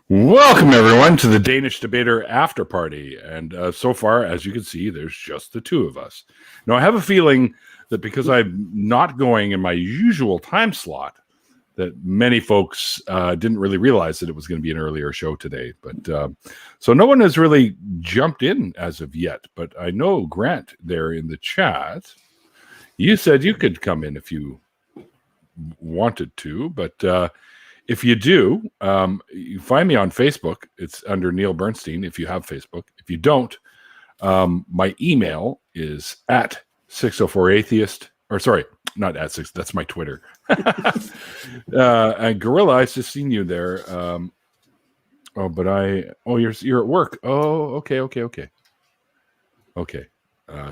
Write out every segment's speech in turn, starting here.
Welcome, everyone, to the Danish Debater After Party. And so far, as you can see, there's just the two of us. Now, I have a feeling that because I'm not going in my usual time slot, that many folks didn't really realize that it was going to be an earlier show today. But so no one has really jumped in as of yet. But I know, Grant, there in the chat, you said you could come in if you wanted to, but if you do, you find me on Facebook. It's under Neil Bernstein if you have Facebook. If you don't, my email is at 604atheist, or sorry, not at 6, that's my Twitter. And Gorilla, I just seen you there. You're at work. Oh, okay.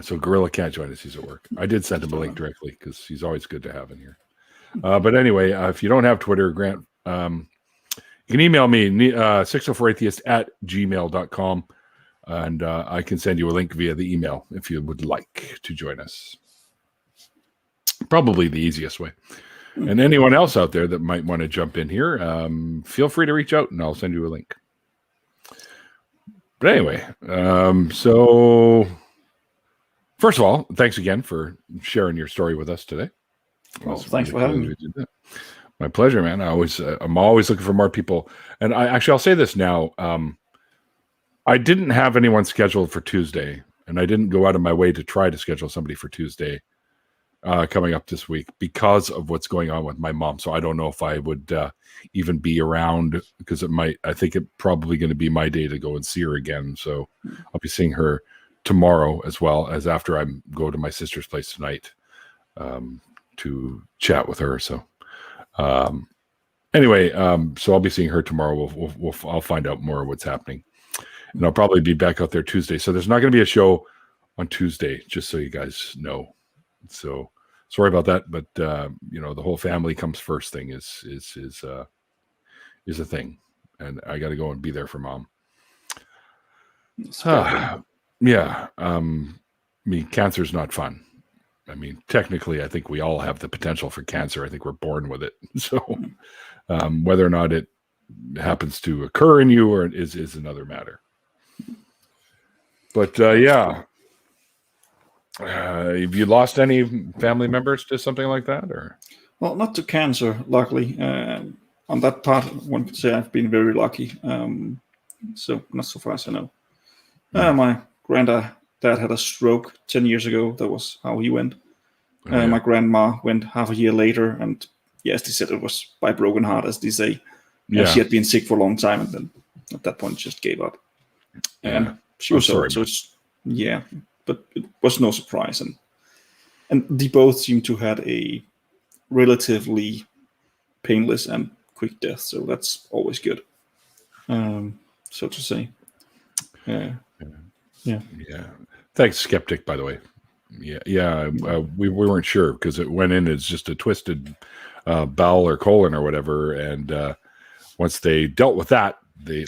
So Gorilla can't join us. He's at work. I did send him a link directly because he's always good to have in here. But anyway, if you don't have Twitter, Grant, you can email me 604atheist@gmail.com, and I can send you a link via the email if you would like to join us. Probably the easiest way. And anyone else out there that might want to jump in here, feel free to reach out and I'll send you a link. But anyway, so first of all, thanks again for sharing your story with us today. Well, thanks for having me. My pleasure, man. I'm always looking for more people. And I'll say this now. I didn't have anyone scheduled for Tuesday, and I didn't go out of my way to try to schedule somebody for Tuesday coming up this week because of what's going on with my mom. So I don't know if I would even be around because I think it's probably going to be my day to go and see her again. So I'll be seeing her tomorrow as well as after I go to my sister's place tonight to chat with her. So anyway, so I'll be seeing her tomorrow. I'll find out more of what's happening, and I'll probably be back out there Tuesday. So there's not going to be a show on Tuesday, just so you guys know. So sorry about that, but the whole family comes first thing is a thing, and I got to go and be there for mom. Yeah, I mean, cancer's not fun. I mean, technically, I think we all have the potential for cancer. I think we're born with it. So whether or not it happens to occur in you or is another matter. But yeah, have you lost any family members to something like that? Or well, not to cancer, luckily. On that part, one could say I've been very lucky. So not so far as I know. My granddad had a stroke 10 years ago. That was how he went. My grandma went half a year later, and yes, they said it was by broken heart, as they say. Yeah. She had been sick for a long time, and then at that point just gave up. And she was sorry. So it's but it was no surprise. And they both seem to had a relatively painless and quick death, so that's always good. So to say. Yeah. Thanks, Skeptic, by the way. We weren't sure because it went in as just a twisted bowel or colon or whatever, and once they dealt with that,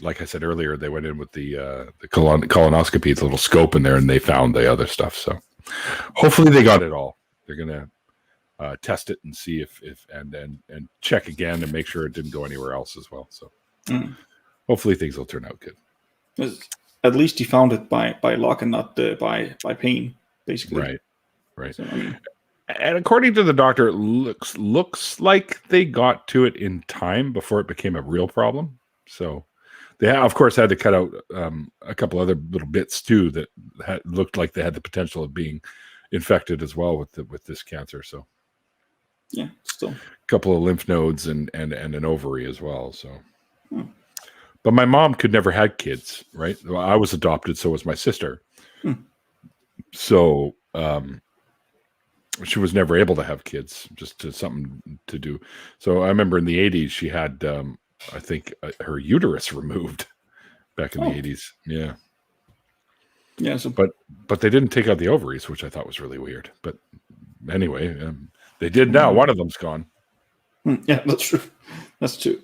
like I said earlier, they went in with the colonoscopy, the little scope in there, and they found the other stuff. So hopefully they got it all. They're gonna test it and see if and check again and make sure it didn't go anywhere else as well. So hopefully things will turn out good. At least he found it by luck and not by pain, basically. Right. So, I mean, and according to the doctor, it looks like they got to it in time before it became a real problem. So they, of course, had to cut out a couple other little bits too that looked like they had the potential of being infected as well with this cancer. So yeah, still a couple of lymph nodes and an ovary as well. So. But my mom could never had kids, right? Well, I was adopted, so was my sister. So she was never able to have kids, just something to do. So I remember in the 80s, she had, I think, her uterus removed back in the 80s. Yeah. Yeah. So, but they didn't take out the ovaries, which I thought was really weird. But anyway, they did now. One of them's gone. Yeah, that's true. That's true.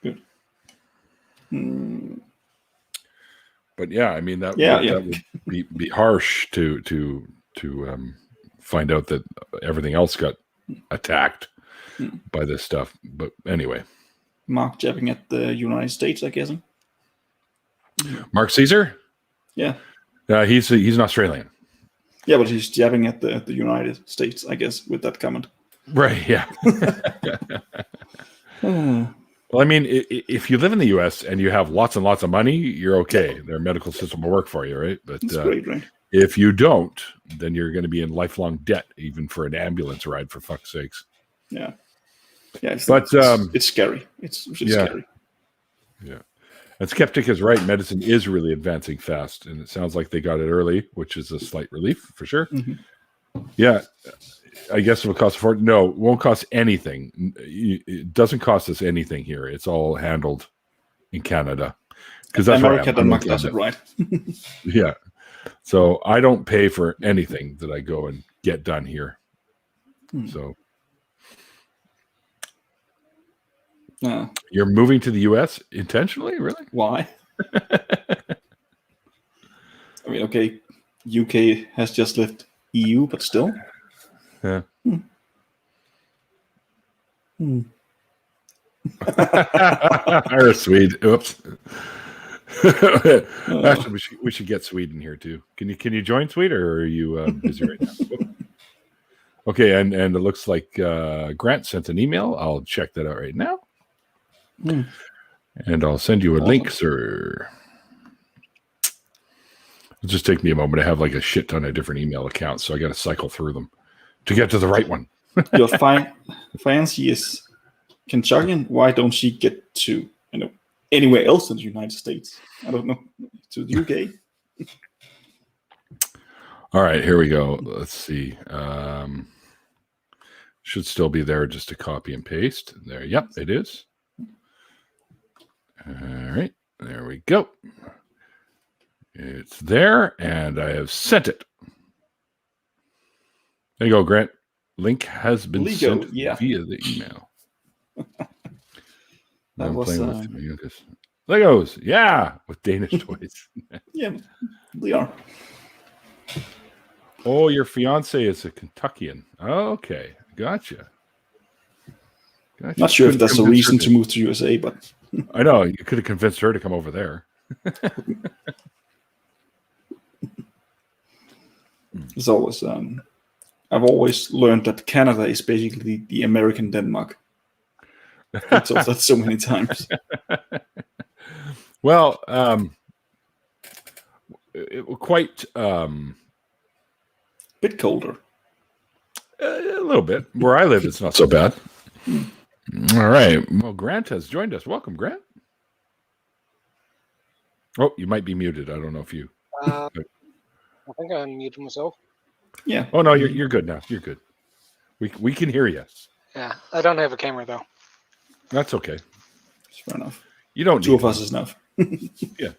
Good. But yeah, I mean that would be harsh to find out that everything else got attacked by this stuff. But anyway, Mark jabbing at the United States, I guess. Mark Caesar? Yeah. He's an Australian. Yeah, but he's jabbing at the United States, I guess, with that comment. Right, yeah. Well, I mean, if you live in the U.S. and you have lots and lots of money, you're okay. Their medical system will work for you, right? But That's great, right? if you don't, then you're going to be in lifelong debt, even for an ambulance ride, for fuck's sakes. Yeah. Yeah, it's scary. It's scary. Yeah. And Skeptic is right. Medicine is really advancing fast, and it sounds like they got it early, which is a slight relief for sure. Mm-hmm. Yeah. I guess it will cost no, it won't cost anything. It doesn't cost us anything here. It's all handled in Canada. Because that's America, Denmark does it right. Yeah. So I don't pay for anything that I go and get done here. So you're moving to the US intentionally, really? Why? I mean, okay, UK has just left EU, but still. Yeah. Or Sweden. Oops. Actually, we should get Sweden here too. Can you join Sweden, or are you busy right now? Okay, and it looks like Grant sent an email. I'll check that out right now, and I'll send you a link, sir. It'll just take me a moment. I have like a shit ton of different email accounts, so I got to cycle through them to get to the right one. Your fiancée is Kentuckian. Why don't she get to anywhere else in the United States? I don't know. To the UK. All right, here we go. Let's see. Should still be there, just to copy and paste. There. Yep, it is. All right, there we go. It's there, and I have sent it. There you go, Grant. Link has been sent via the email. I'm playing with Legos, yeah, with Danish toys. Yeah, they are. Oh, your fiance is a Kentuckian. Okay, gotcha. Not sure if that's a reason to move to USA, but I know you could have convinced her to come over there. It's always I've always learned that Canada is basically the American Denmark. I've told that so many times. Well, quite bit colder. A little bit. Where I live, it's not so bad. All right. Well, Grant has joined us. Welcome, Grant. Oh, you might be muted. I don't know if you. I think I muted myself. Yeah. Oh no, you're good now. You're good. We can hear you. Yeah, I don't have a camera though. That's okay. Fair enough. You don't. Two of us is enough. Yeah.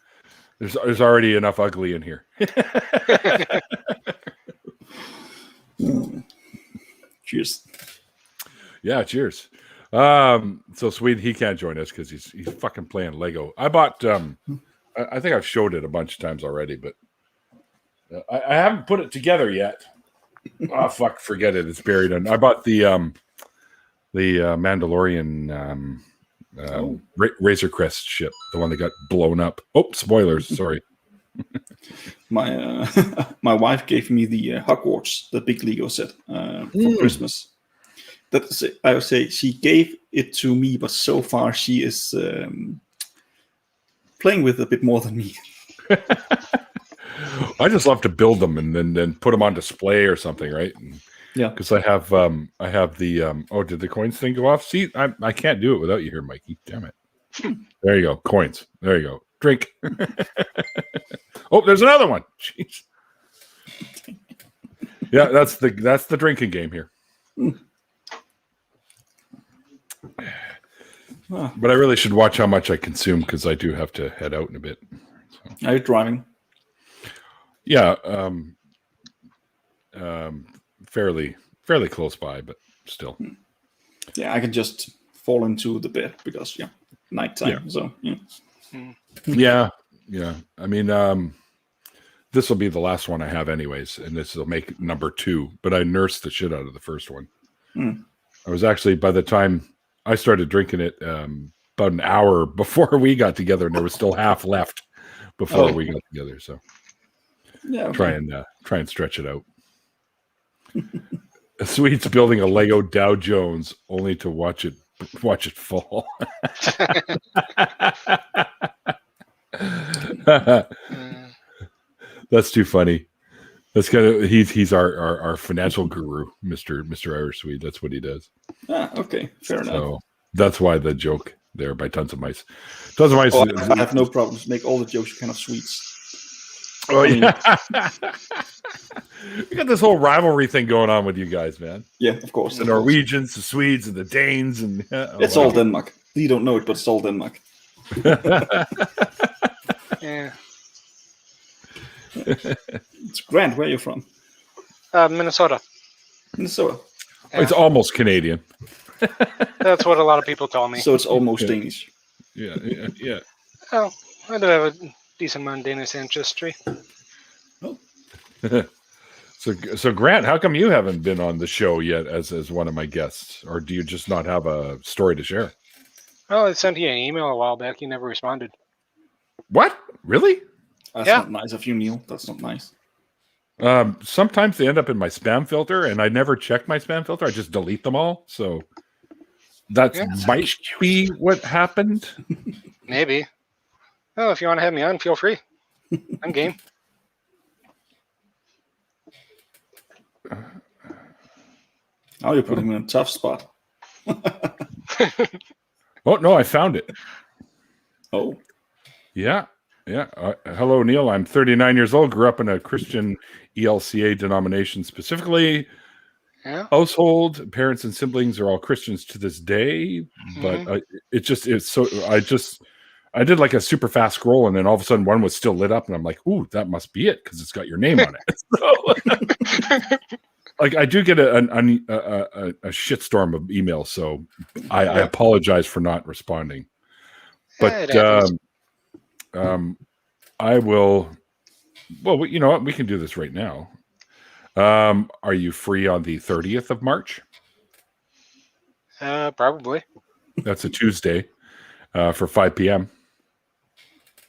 There's already enough ugly in here. Cheers. Yeah, cheers. So Swede, he can't join us because he's fucking playing Lego. I bought. I think I've showed it a bunch of times already, but I haven't put it together yet. Oh fuck, forget it. It's buried. And I bought the Mandalorian Razor Crest ship, the one that got blown up. Oh, spoilers. Sorry. My wife gave me the Hogwarts, the big Lego set for Christmas. That's it. I would say she gave it to me, but so far she is playing with a bit more than me. I just love to build them and then put them on display or something, right? And, yeah, because I have the oh, did the coins thing go off? See, I can't do it without you here, Mikey. Damn it. There you go, coins. There you go. Drink. Oh, there's another one. Jeez. Yeah, that's the drinking game here. But I really should watch how much I consume because I do have to head out in a bit. So. Are you driving? Yeah, fairly close by, but still. Yeah, I can just fall into the bed because nighttime. Yeah. So yeah. I mean, this will be the last one I have, anyways, and this will make number 2. But I nursed the shit out of the first one. I was actually, by the time I started drinking it, about an hour before we got together, and there was still half left. before we got together. So Yeah. Okay. try and stretch it out. Sweet's building a Lego Dow Jones only to watch it fall. That's too funny. That's kind of he's our financial guru, Mr. Irish Swede. That's what he does. Okay, fair enough. So that's why the joke there by Tons of Mice. Tons of Mice. I have no problems. Make all the jokes you can of Swedes. Oh yeah. We got this whole rivalry thing going on with you guys, man. Yeah, of course. The Norwegians, the Swedes, and the Danes, and it's all Denmark. You don't know it, but it's all Denmark. Yeah. It's Grant. Where are you from? Minnesota. Minnesota. Yeah. It's almost Canadian. That's what a lot of people tell me. So it's almost Danish. Yeah. Oh, I do have a decent amount of Danish ancestry. Oh. So Grant, how come you haven't been on the show yet as one of my guests, or do you just not have a story to share? Oh, I sent you an email a while back. You never responded. What? Really? That's Yeah. not nice of you, Neil. That's not nice. Sometimes they end up in my spam filter, and I never check my spam filter. I just delete them all. So that might be what happened. Maybe. Oh, if you want to have me on, feel free. I'm game. Now you're putting me in a tough spot. Oh no, I found it. Oh. Yeah. Hello, Neil. I'm 39 years old. Grew up in a Christian ELCA denomination, specifically. Yeah. Household, parents and siblings are all Christians to this day, but I did like a super fast scroll, and then all of a sudden one was still lit up, and I'm like, ooh, that must be it because it's got your name on it. So, like, I do get a shitstorm of emails, so I apologize for not responding. But I will. Well, you know what? We can do this right now. Are you free on the 30th of March? Probably. That's a Tuesday for 5 p.m.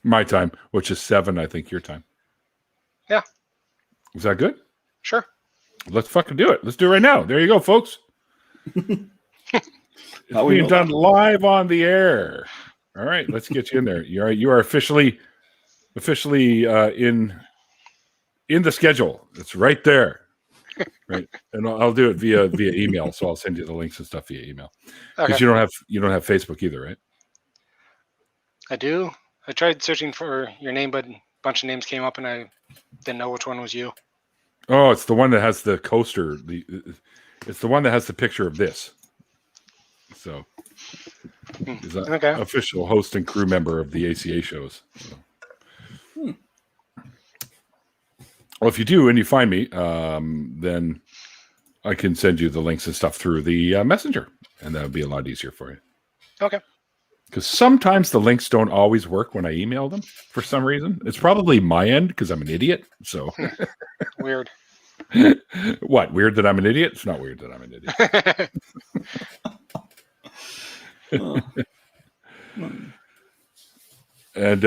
my time, which is 7, I think, your time. Yeah. Is that good? Sure. Let's fucking do it. Let's do it right now. There you go, folks. It's being done live on the air. All right, let's get you in there. You are officially in the schedule. It's right there. Right. And I'll do it via email. So I'll send you the links and stuff via email. Because you don't have Facebook either, right? I do. I tried searching for your name, but a bunch of names came up, and I didn't know which one was you. Oh, it's the one that has the coaster. It's the one that has the picture of this. So he's an official host and crew member of the ACA shows. So. Well, if you do and you find me, then I can send you the links and stuff through the messenger, and that would be a lot easier for you. Okay. Because sometimes the links don't always work when I email them for some reason. It's probably my end because I'm an idiot. So Weird. What? Weird that I'm an idiot? It's not weird that I'm an idiot. And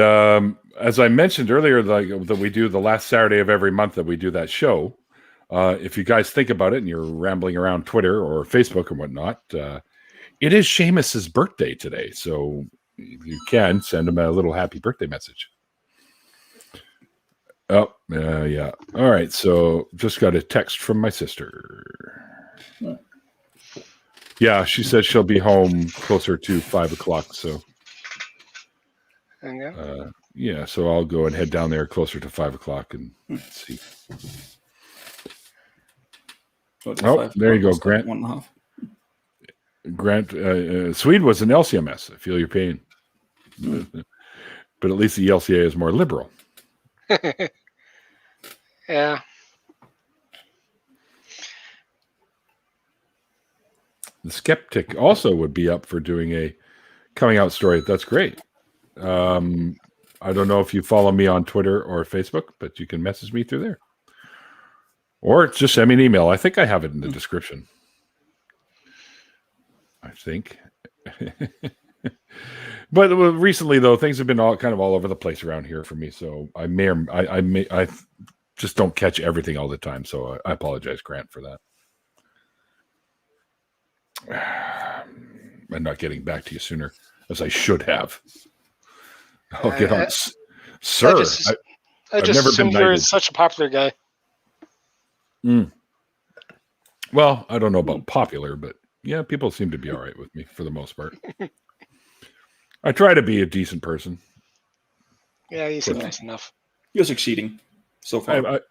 as I mentioned earlier, that we do the last Saturday of every month that we do that show. If you guys think about it and you're rambling around Twitter or Facebook or whatnot, it is Seamus's birthday today. So you can send him a little happy birthday message. Oh, yeah. All right. So just got a text from my sister. Yeah, she says she'll be home closer to 5 o'clock. So, yeah. So I'll go and head down there closer to 5 o'clock and see. Oh, there you go, Grant. 1.5. Grant, Swede was an LCMS. I feel your pain, but at least the LCA is more liberal. Yeah. The skeptic also would be up for doing a coming out story. That's great. I don't know if you follow me on Twitter or Facebook, but you can message me through there. Or just send me an email. I think I have it in the description. I think. But recently, though, things have been all over the place around here for me. So I just don't catch everything all the time. So I apologize, Grant, for that. And not getting back to you sooner as I should have. I'll get on, sir. I just assumed you're such a popular guy. Well, I don't know about popular, but yeah, people seem to be all right with me for the most part. I try to be a decent person. Yeah, you seem nice enough. You're succeeding so far.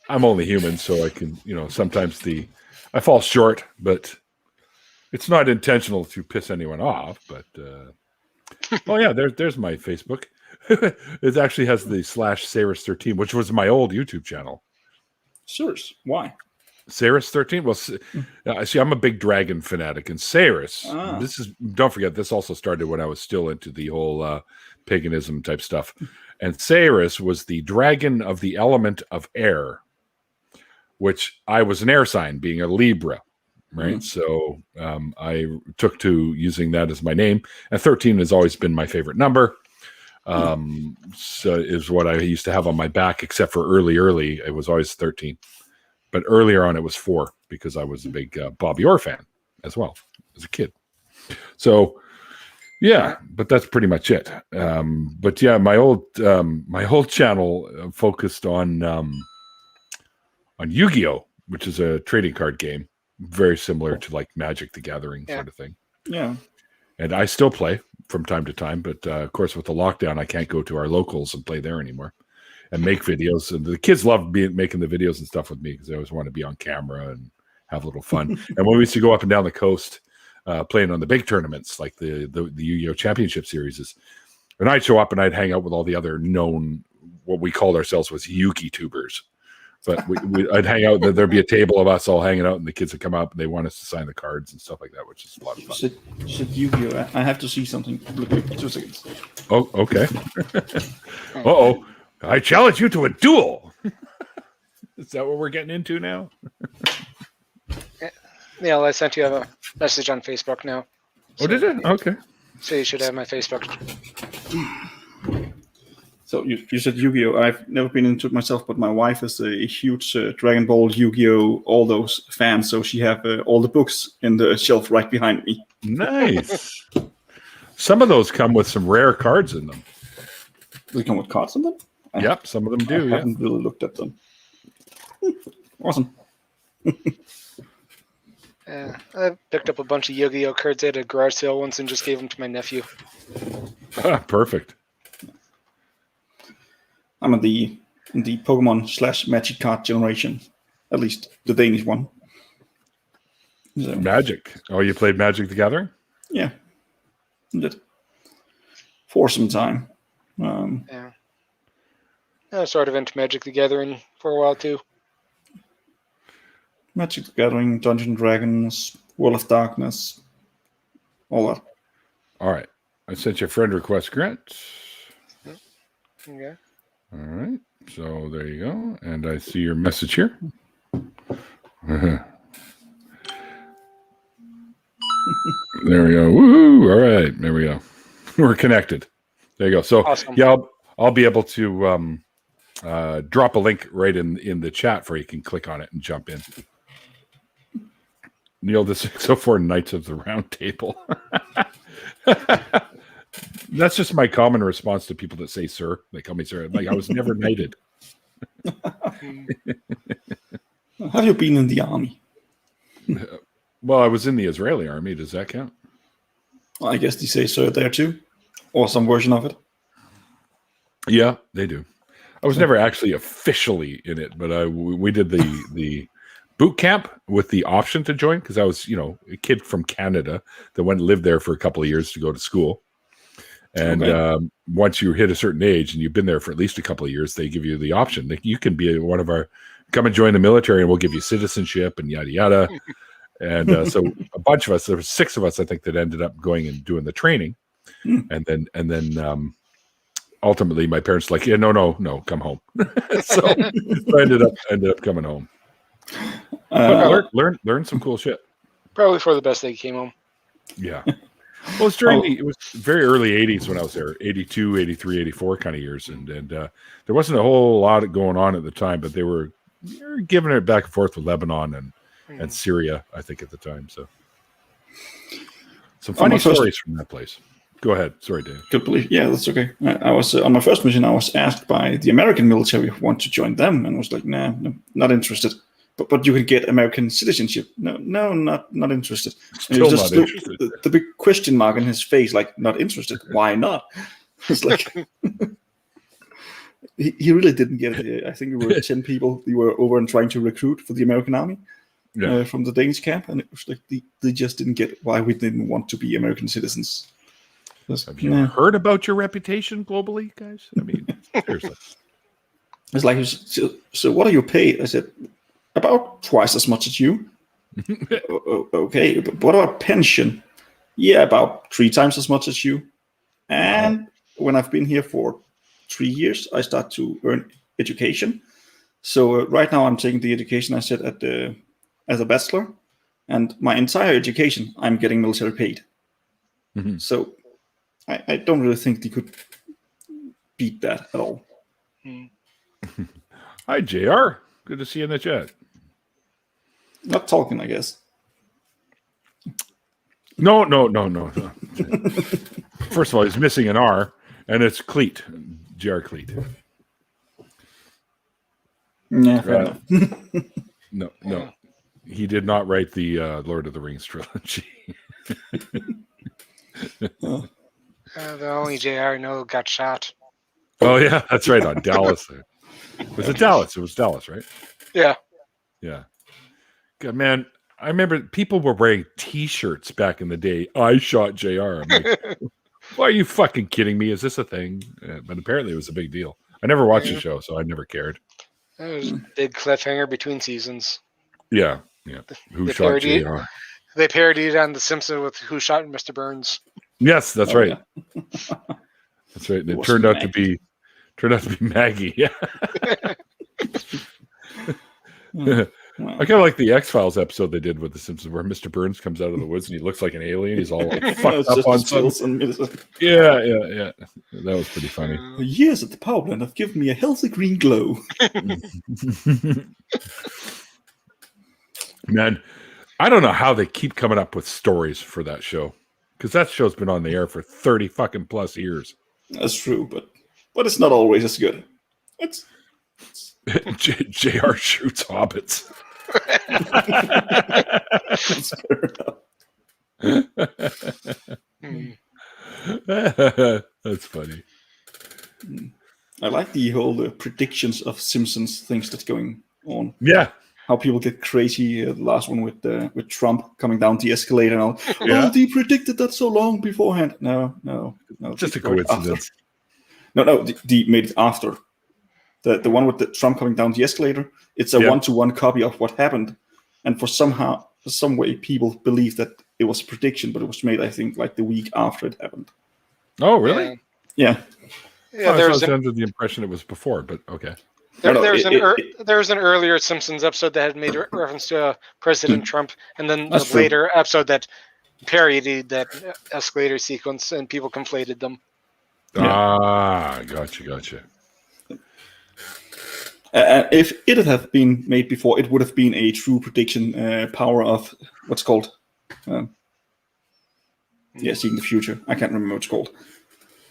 I'm only human, so I can, sometimes I fall short, but it's not intentional to piss anyone off. But oh yeah, there's my Facebook. It actually has the /Saris13, which was my old YouTube channel. Saris, why? Saris13. Well, see, I'm a big dragon fanatic, and Saris. Don't forget, this also started when I was still into the whole paganism type stuff. And Saris was the dragon of the element of air, which I was an air sign, being a Libra, right? So I took to using that as my name, and 13 has always been my favorite number. So is what I used to have on my back, except for early. It was always 13. But earlier on, it was 4 because I was a big Bobby Orr fan as well as a kid. So, yeah, but that's pretty much it. But yeah, my old channel focused on Yu-Gi-Oh, which is a trading card game, very similar to like Magic the Gathering sort of thing. Yeah. And I still play from time to time, but of course, with the lockdown, I can't go to our locals and play there anymore. And make videos, and the kids love making the videos and stuff with me because they always want to be on camera and have a little fun. And when we used to go up and down the coast, playing on the big tournaments like the Yu-Gi-Oh Championship series, and I'd show up and I'd hang out with all the other known, what we called ourselves was Yuki tubers. But I'd hang out. There'd be a table of us all hanging out, and the kids would come up and they want us to sign the cards and stuff like that, which is a lot of fun. You said Yu-Gi-Oh. I have to see something. Look, 2 seconds. Oh, okay. Uh-oh. I challenge you to a duel. Is that what we're getting into now? Yeah, I sent you a message on Facebook now. Oh, did it? Okay. So you should have my Facebook. So you said Yu-Gi-Oh. I've never been into it myself, but my wife is a huge Dragon Ball, Yu-Gi-Oh, all those fans. So she have all the books in the shelf right behind me. Nice. Some of those come with some rare cards in them. They come with cards in them? Yep, some of them do. I haven't really looked at them. Awesome. I picked up a bunch of Yu-Gi-Oh cards at a garage sale once and just gave them to my nephew. Perfect. I'm in the Pokemon / Magic card generation, at least the Danish one. So, Magic. Oh, you played Magic the Gathering? Yeah, I did. For some time. Yeah. I was sort of into Magic the Gathering for a while too. Magic the Gathering, Dungeons & Dragons, World of Darkness, all that. All right. I sent you a friend request, Grant. Okay. All right. So there you go. And I see your message here. There we go. Woohoo! All right. There we go. We're connected. There you go. So awesome. Yeah, I'll be able to drop a link right in the chat for you can click on it and jump in. Neil, the 604 Knights of the Round Table. That's just my common response to people that say sir. They call me sir. Like, I was never knighted. Have you been in the army? Well, I was in the Israeli army. Does that count? Well, I guess they say sir there too. Or some version of it. Yeah, they do. I was never actually officially in it, but we did the boot camp with the option to join because I was, a kid from Canada that went and lived there for a couple of years to go to school. And once you hit a certain age and you've been there for at least a couple of years, they give you the option that you can be one of our, come and join the military and we'll give you citizenship and yada, yada. And so a bunch of us, there were 6 of us, I think, that ended up going and doing the training. And then ultimately my parents were like, yeah, no, come home. so I ended up coming home. But learn some cool shit. Probably for the best they came home. Yeah. Well, it's it was very early 80s when I was there, 82, 83, 84 kind of years. And there wasn't a whole lot going on at the time, but they were giving it back and forth with Lebanon and Syria, I think, at the time. So some funny stories from that place. Go ahead. Sorry, Dave. Could believe. Yeah, that's okay. I was on my first mission. I was asked by the American military if I want to join them, and I was like, nah, no, not interested. But you can get American citizenship. No, not interested. And Still just not interested. The big question mark in his face, like, not interested. Why not? It's like he really didn't get it. I think we were 10 people. We were over and trying to recruit for the American army from the Danish camp, and it was like they just didn't get why we didn't want to be American citizens. Have you heard about your reputation globally, guys? I mean, seriously. It's like, so what are you paid? I said, about twice as much as you. Okay, but what about pension? Yeah, about 3 times as much as you. And when I've been here for 3 years, I start to earn education. So right now I'm taking the education I said as a bachelor, and my entire education I'm getting military paid. Mm-hmm. So I don't really think they could beat that at all. Hi, JR. Good to see you in the chat. Not talking, I guess. No. First of all, he's missing an R, and it's Cleet, JR Cleet. Yeah, fair enough. No. He did not write the Lord of the Rings trilogy. The only JR I know got shot. Oh, yeah, that's right, on Dallas. Was it Dallas? It was Dallas, right? Yeah. Yeah. God, man, I remember people were wearing T-shirts back in the day. I shot JR. I'm like, why are you fucking kidding me? Is this a thing? But apparently it was a big deal. I never watched the show, so I never cared. It was a big cliffhanger between seasons. Yeah. Who shot JR? They parodied on The Simpsons with Who Shot Mr. Burns. Yes, that's right. Yeah. That's right. It turned out to be Maggie. Yeah. I kind of like the X-Files episode they did with The Simpsons where Mr. Burns comes out of the woods and he looks like an alien. He's all like, fucked up on something. Yeah. That was pretty funny. Years at the power plant have given me a healthy green glow. Man, I don't know how they keep coming up with stories for that show. Because that show's been on the air for 30 fucking plus years. That's true, but it's not always as good. It's JR shoots hobbits. That's funny. I like the whole predictions of Simpsons things that's going on. Yeah. How people get crazy. The last one with Trump coming down the escalator and all. Yeah. Oh, they predicted that so long beforehand. No. Just a coincidence. No, they made it after. The one with the Trump coming down the escalator, it's a one-to-one copy of what happened. And for some way, people believe that it was a prediction, but it was made, I think, like the week after it happened. Oh, really? Yeah. I was under the impression it was before, but okay. There was an earlier Simpsons episode that had made reference to President Trump, and then the later episode that parodied that escalator sequence, and people conflated them. Gotcha. If it had been made before, it would have been a true prediction power of what's called seeing the future. I can't remember what it's called.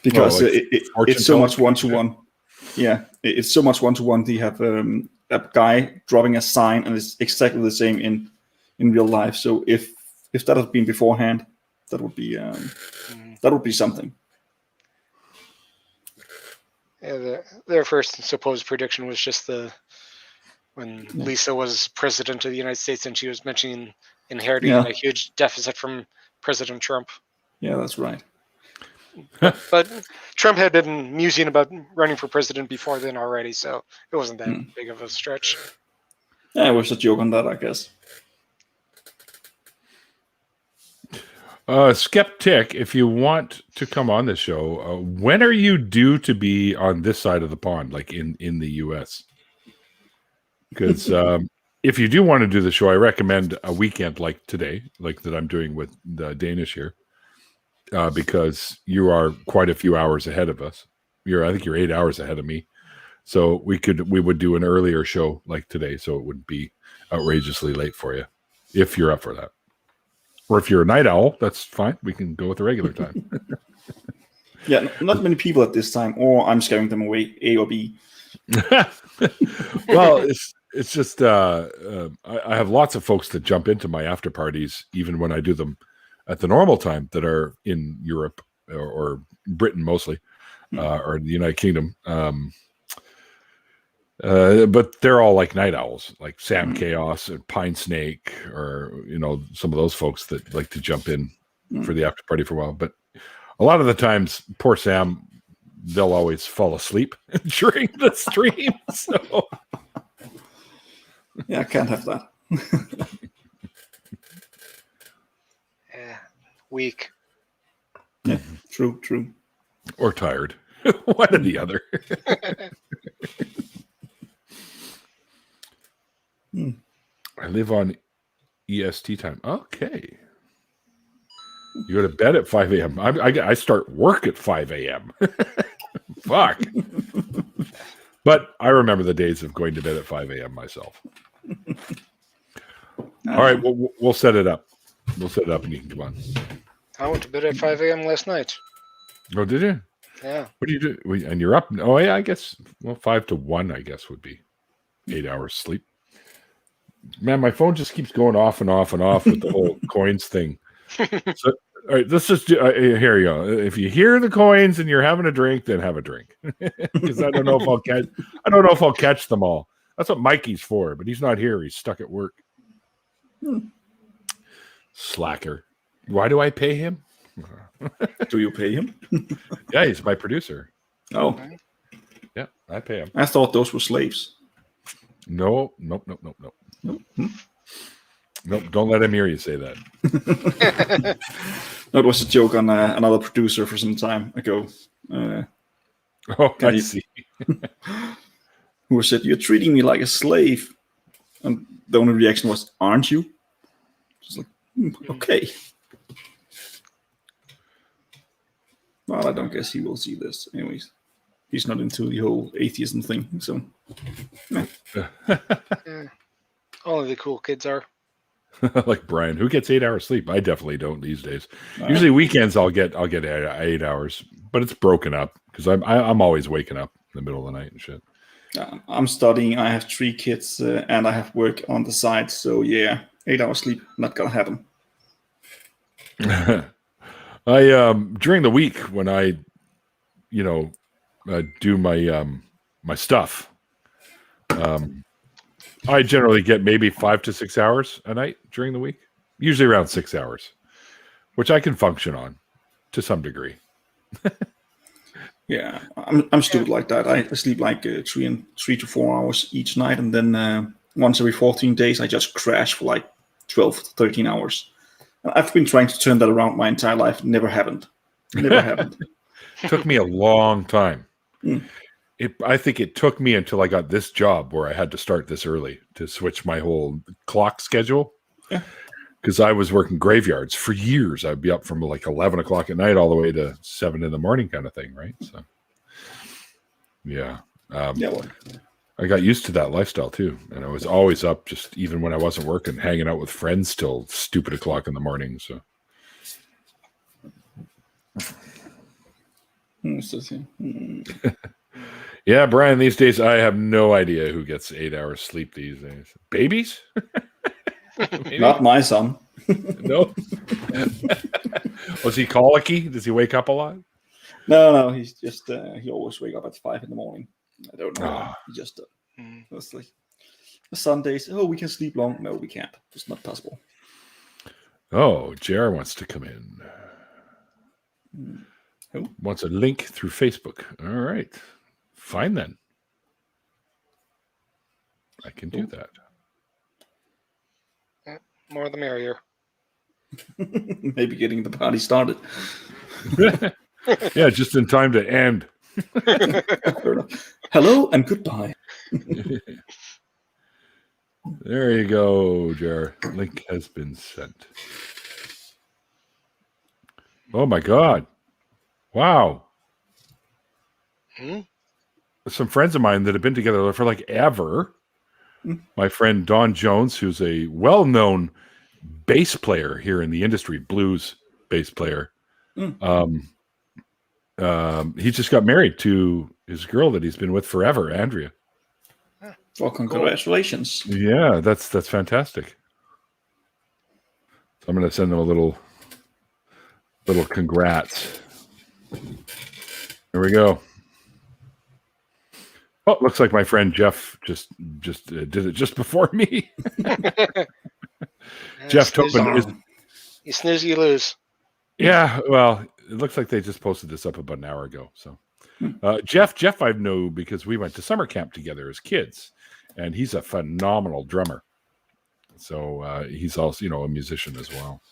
Because it's so much one-to-one. Yeah, it's so much one-to-one. They have a guy dropping a sign, and it's exactly the same in real life. So if that had been beforehand, that would be something. Yeah, their first supposed prediction was just when Lisa was president of the United States, and she was mentioning inheriting a huge deficit from President Trump. Yeah, that's right. But Trump had been musing about running for president before then already, so it wasn't that big of a stretch. Yeah, it was a joke on that, I guess. Skeptic, if you want to come on the show, when are you due to be on this side of the pond, like in the U.S.? Because if you do want to do the show, I recommend a weekend like today, like that I'm doing with the Danish here. because you are quite a few hours ahead of us. I think you're 8 hours ahead of me. So we would do an earlier show like today, so it wouldn't be outrageously late for you, if you're up for that. Or if you're a night owl, that's fine. We can go with the regular time. Yeah, not many people at this time, or I'm scaring them away, A or B. Well, it's just I have lots of folks that jump into my after parties, even when I do them at the normal time, that are in Europe or Britain mostly, or the United Kingdom. But they're all like night owls, like Sam Chaos and Pine Snake, or some of those folks that like to jump in for the after party for a while. But a lot of the times, poor Sam, they'll always fall asleep during the stream. So yeah, I can't have that. Yeah, weak. Yeah, true. Or tired, one or the other. I live on EST time. Okay. You go to bed at 5 a.m. I start work at 5 a.m. Fuck. But I remember the days of going to bed at 5 a.m. myself. All right, we'll set it up. We'll set it up and you can come on. I went to bed at 5 a.m. last night. Oh, did you? Yeah. What do you do? And you're up? Oh, yeah, I guess. Well, 5 to 1, I guess, would be 8 hours sleep. Man, my phone just keeps going off and off and off with the whole coins thing. So, all right, let's just do. Here you go. If you hear the coins and you're having a drink, then have a drink, because I don't know if I'll catch. I don't know if I'll catch them all. That's what Mikey's for, but he's not here. He's stuck at work. Slacker. Why do I pay him? Do you pay him? Yeah, he's my producer. Oh, yeah, I pay him. I thought those were slaves. No. Nope. Nope, don't let him hear you say that. That was a joke on another producer for some time ago. I see. Who said, "You're treating me like a slave," and the only reaction was, "Aren't you?" Just like, okay. Well, I don't guess he will see this. Anyways, he's not into the whole atheism thing, so. Yeah. Only the cool kids are. Like Brian, who gets 8 hours sleep? I definitely don't these days. Usually weekends I'll get 8 hours, but it's broken up because I'm always waking up in the middle of the night and shit. I'm studying. I have 3 kids and I have work on the side. So yeah, 8 hours sleep not gonna happen. I during the week when I do my stuff, I generally get maybe 5 to 6 hours a night during the week, usually around 6 hours, which I can function on to some degree. Yeah, I'm stupid like that. I sleep like 3 to 4 hours each night, and then once every 14 days, I just crash for like 12 to 13 hours. I've been trying to turn that around my entire life. Never happened. Took me a long time. I think it took me until I got this job where I had to start this early to switch my whole clock schedule. Yeah. Because I was working graveyards for years. I'd be up from like 11 o'clock at night all the way to 7 in the morning kind of thing, right? So, yeah. I got used to that lifestyle too. And I was always up, just even when I wasn't working, hanging out with friends till stupid o'clock in the morning. So, yeah, Brian, these days I have no idea who gets 8 hours sleep these days. Babies? Not my son. No. Was he colicky? Does he wake up a lot? No. He's just he always wake up at 5 in the morning. I don't know. He just it's like Sundays. Oh, we can sleep long. No, we can't. It's not possible. Oh, JR wants to come in. Who? Wants a link through Facebook. All right. Fine then. I can do that. More the merrier. Maybe getting the party started. Yeah, just in time to end. Hello and goodbye. There you go, JR. Link has been sent. Oh my God! Wow. Hmm? Some friends of mine that have been together for like ever. My friend Don Jones, who's a well-known bass player here in the industry, blues bass player. Mm. He just got married to his girl that he's been with forever, Andrea. Well, congratulations. Yeah, that's fantastic. So I'm going to send them a little congrats. There we go. Oh, looks like my friend Jeff just did it just before me. Jeff Tobin is. You snooze, you lose. Yeah, well, it looks like they just posted this up about an hour ago. So, Jeff, I know because we went to summer camp together as kids, and he's a phenomenal drummer. So he's also, a musician as well.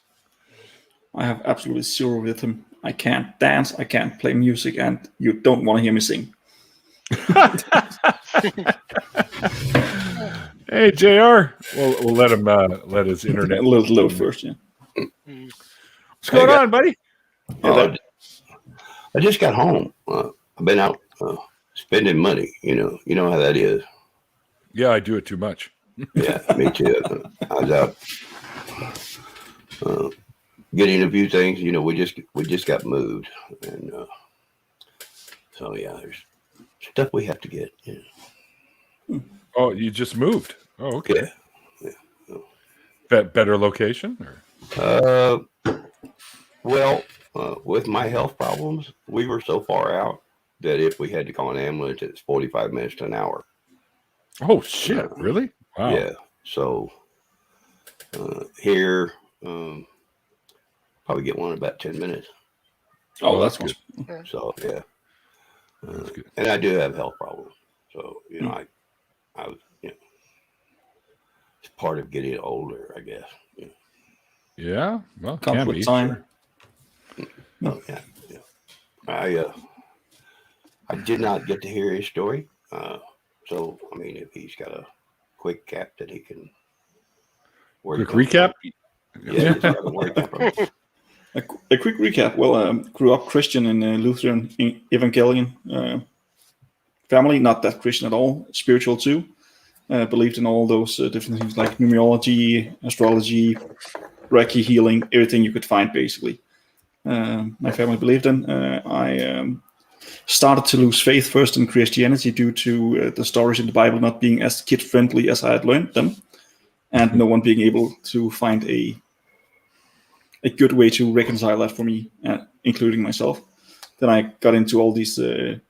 I have absolutely zero rhythm. I can't dance. I can't play music, and you don't want to hear me sing. Hey, JR, we'll let him let his internet a little low first. Yeah. What's going on, buddy? I just got home. I've been out spending money. You know how that is. Yeah, I do it too much. Yeah, me too. I was out getting a few things. We just got moved, and so yeah, there's stuff we have to get. Yeah. Oh, you just moved. Oh, okay. Yeah. Better location? Or? Well, with my health problems, we were so far out that if we had to call an ambulance, it's 45 minutes to an hour. Oh, shit. Really? Wow. Yeah. So here, probably get one in about 10 minutes. Oh, that's good. So, yeah. That's good. And I do have health problems. So, I was, it's part of getting older, I guess. Yeah. Well, Comes can with be. time. Sure. Oh, yeah. I did not get to hear his story. So, I mean, if he's got a quick cap that he can work Quick recap? Yeah. He's got a work cap on. A quick recap. Well, grew up Christian in Lutheran Evangelion family. Not that Christian at all. Spiritual too. Believed in all those different things like numerology, astrology, Reiki healing, everything you could find basically. My family believed in. I started to lose faith first in Christianity due to the stories in the Bible not being as kid-friendly as I had learned them, and no one being able to find a good way to reconcile that for me, including myself. Then I got into all these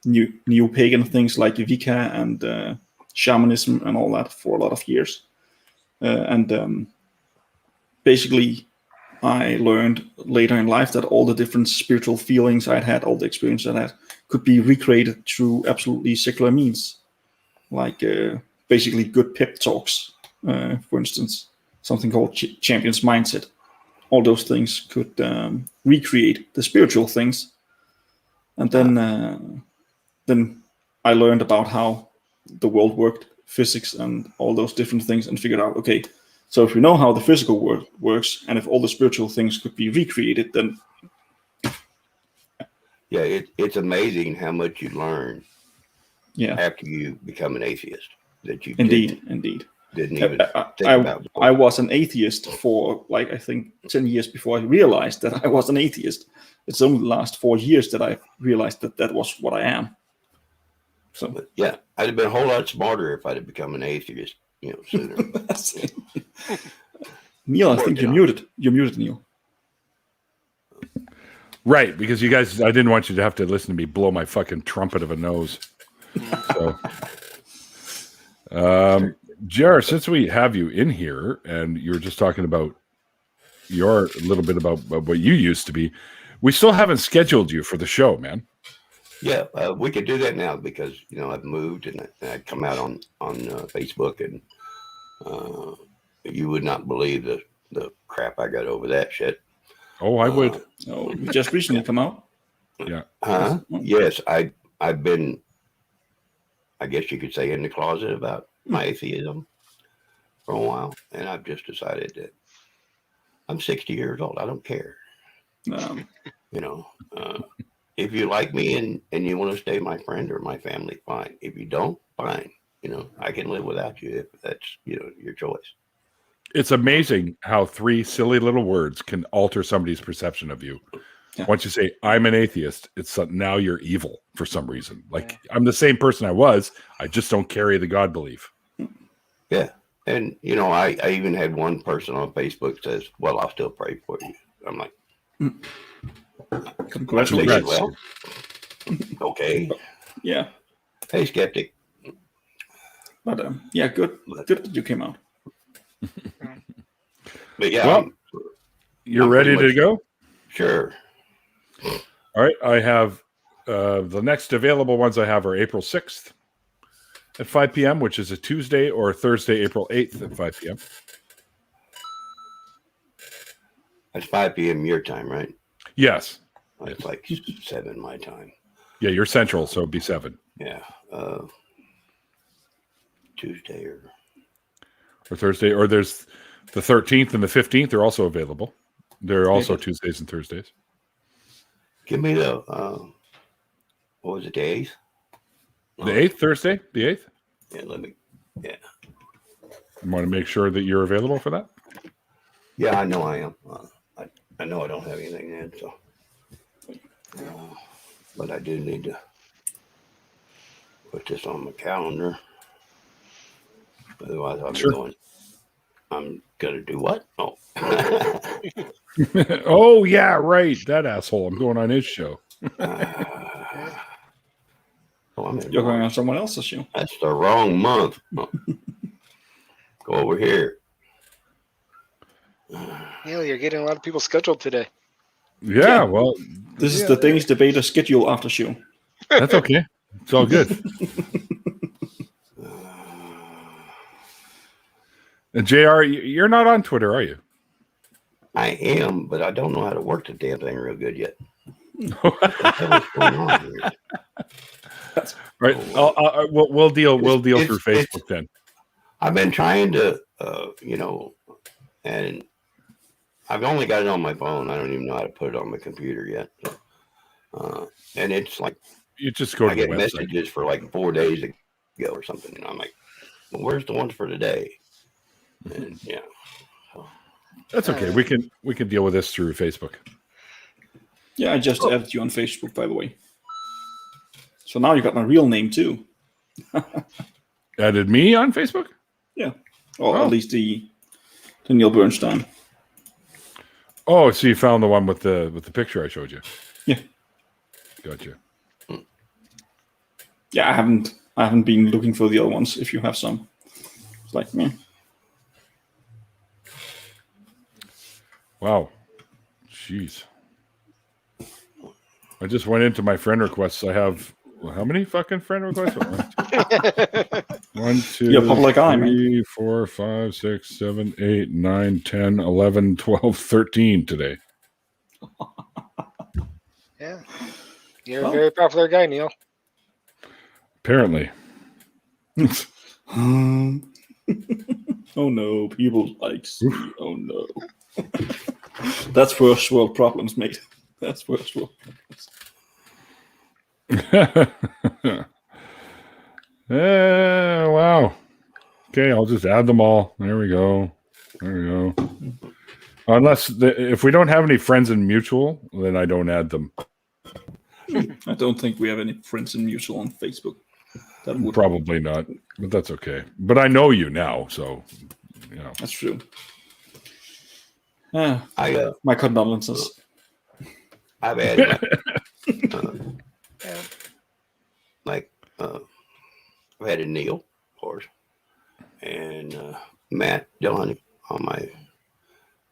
new pagan things like Wicca and shamanism and all that for a lot of years. And basically, I learned later in life that all the different spiritual feelings I'd had, all the experience I had, could be recreated through absolutely secular means, like basically good pep talks, for instance, something called champion's mindset. All those things could recreate the spiritual things. And then I learned about how the world worked, physics and all those different things, and figured out, okay, so if we know how the physical world works, and if all the spiritual things could be recreated, then... Yeah, it's amazing how much you learn after you become an atheist. That you Indeed. Didn't even think about. I was an atheist for, I think 10 years before I realized that I was an atheist. It's only the last 4 years that I realized that was what I am. So but yeah, I'd have been a whole lot smarter if I'd have become an atheist, sooner. Neil, I think you're muted. You're muted, Neil. Right, because you guys, I didn't want you to have to listen to me blow my fucking trumpet of a nose. So, Jar, since we have you in here and you were just talking about your little bit about what you used to be, we still haven't scheduled you for the show, man. Yeah, we could do that now because I've moved and I come out on Facebook and you would not believe the crap I got over that shit. Oh, I would. Oh, you just recently come out. Yeah. Yes, I've been, I guess you could say, in the closet about my atheism for a while, and I've just decided that I'm 60 years old. I don't care. Um, You know, if you like me and you want to stay my friend or my family, fine. If you don't, fine. You know, I can live without you if that's, you know, your choice. It's amazing how 3 silly little words can alter somebody's perception of you. Yeah. Once you say, I'm an atheist, it's now you're evil for some reason. Like, I'm the same person I was. I just don't carry the God belief. Yeah. And, you know, I even had one person on Facebook says, well, I'll still pray for you. I'm like, Congratulations. well, okay. Yeah. Hey, skeptic. But yeah, good that you came out. But yeah, Well, you're I'm ready pretty to go? sure. All right. I have the next available ones I have are April 6th at 5 p.m., which is a Tuesday, or Thursday, April 8th at 5 p.m. That's 5 p.m. your time, right? Yes. It's like 7 my time. Yeah, you're central, so it'd be 7. Yeah. Tuesday or Thursday, or there's the 13th and the 15th are also available. They're also Tuesdays and Thursdays. give me the what was it, the 8th? The 8th, Thursday, the 8th. Yeah, yeah. You want to make sure that you're available for that? Yeah, I know I am. I know I don't have anything in, so but I do need to put this on my calendar. Otherwise I'll be going, I'm gonna do what? Oh. Oh yeah, right. That asshole. I'm going on his show. You're going on someone else's show. That's the wrong month. Oh. Go over here. Neil, you're getting a lot of people scheduled today. Yeah, well, This is the Danish debater schedule after show. that's okay. It's all good. And JR, you're not on Twitter, are you? I am, but I don't know how to work the damn thing real good yet. What's going on here? Right. We'll deal through Facebook then. I've been trying to, you know, and I've only got it on my phone. I don't even know how to put it on my computer yet. So, and it's like You just go to I the get website. messages for like 4 days ago or something, and I'm like, well, "Where's the ones for today?" And yeah, That's okay. We can deal with this through Facebook. Yeah, I just added you on Facebook, by the way. So now you got my real name too. Added me on Facebook? Yeah. Or at least the Neil Bernstein. Oh, so you found the one with the picture I showed you. Yeah. Gotcha. Yeah, I haven't been looking for the other ones. If you have some, it's like, man. Wow. Jeez. I just went into my friend requests. I have how many fucking friend requests? 1, 2, You're a public eye, man. 3, 4, 5, 6, 7, 8, 9, 10, 11, 12, 13 today. Yeah. You're a very popular guy, Neil. Apparently. Oh no, people like see. Oh no. That's first world problems, mate. That's first world problems. Wow. Okay, I'll just add them all. There we go. Unless if we don't have any friends in mutual, then I don't add them. I don't think we have any friends in mutual on Facebook. That would Probably not, but that's okay. But I know you now, so you know. That's true. my condolences. I've had I've had a Neil, of course, and Matt, John on my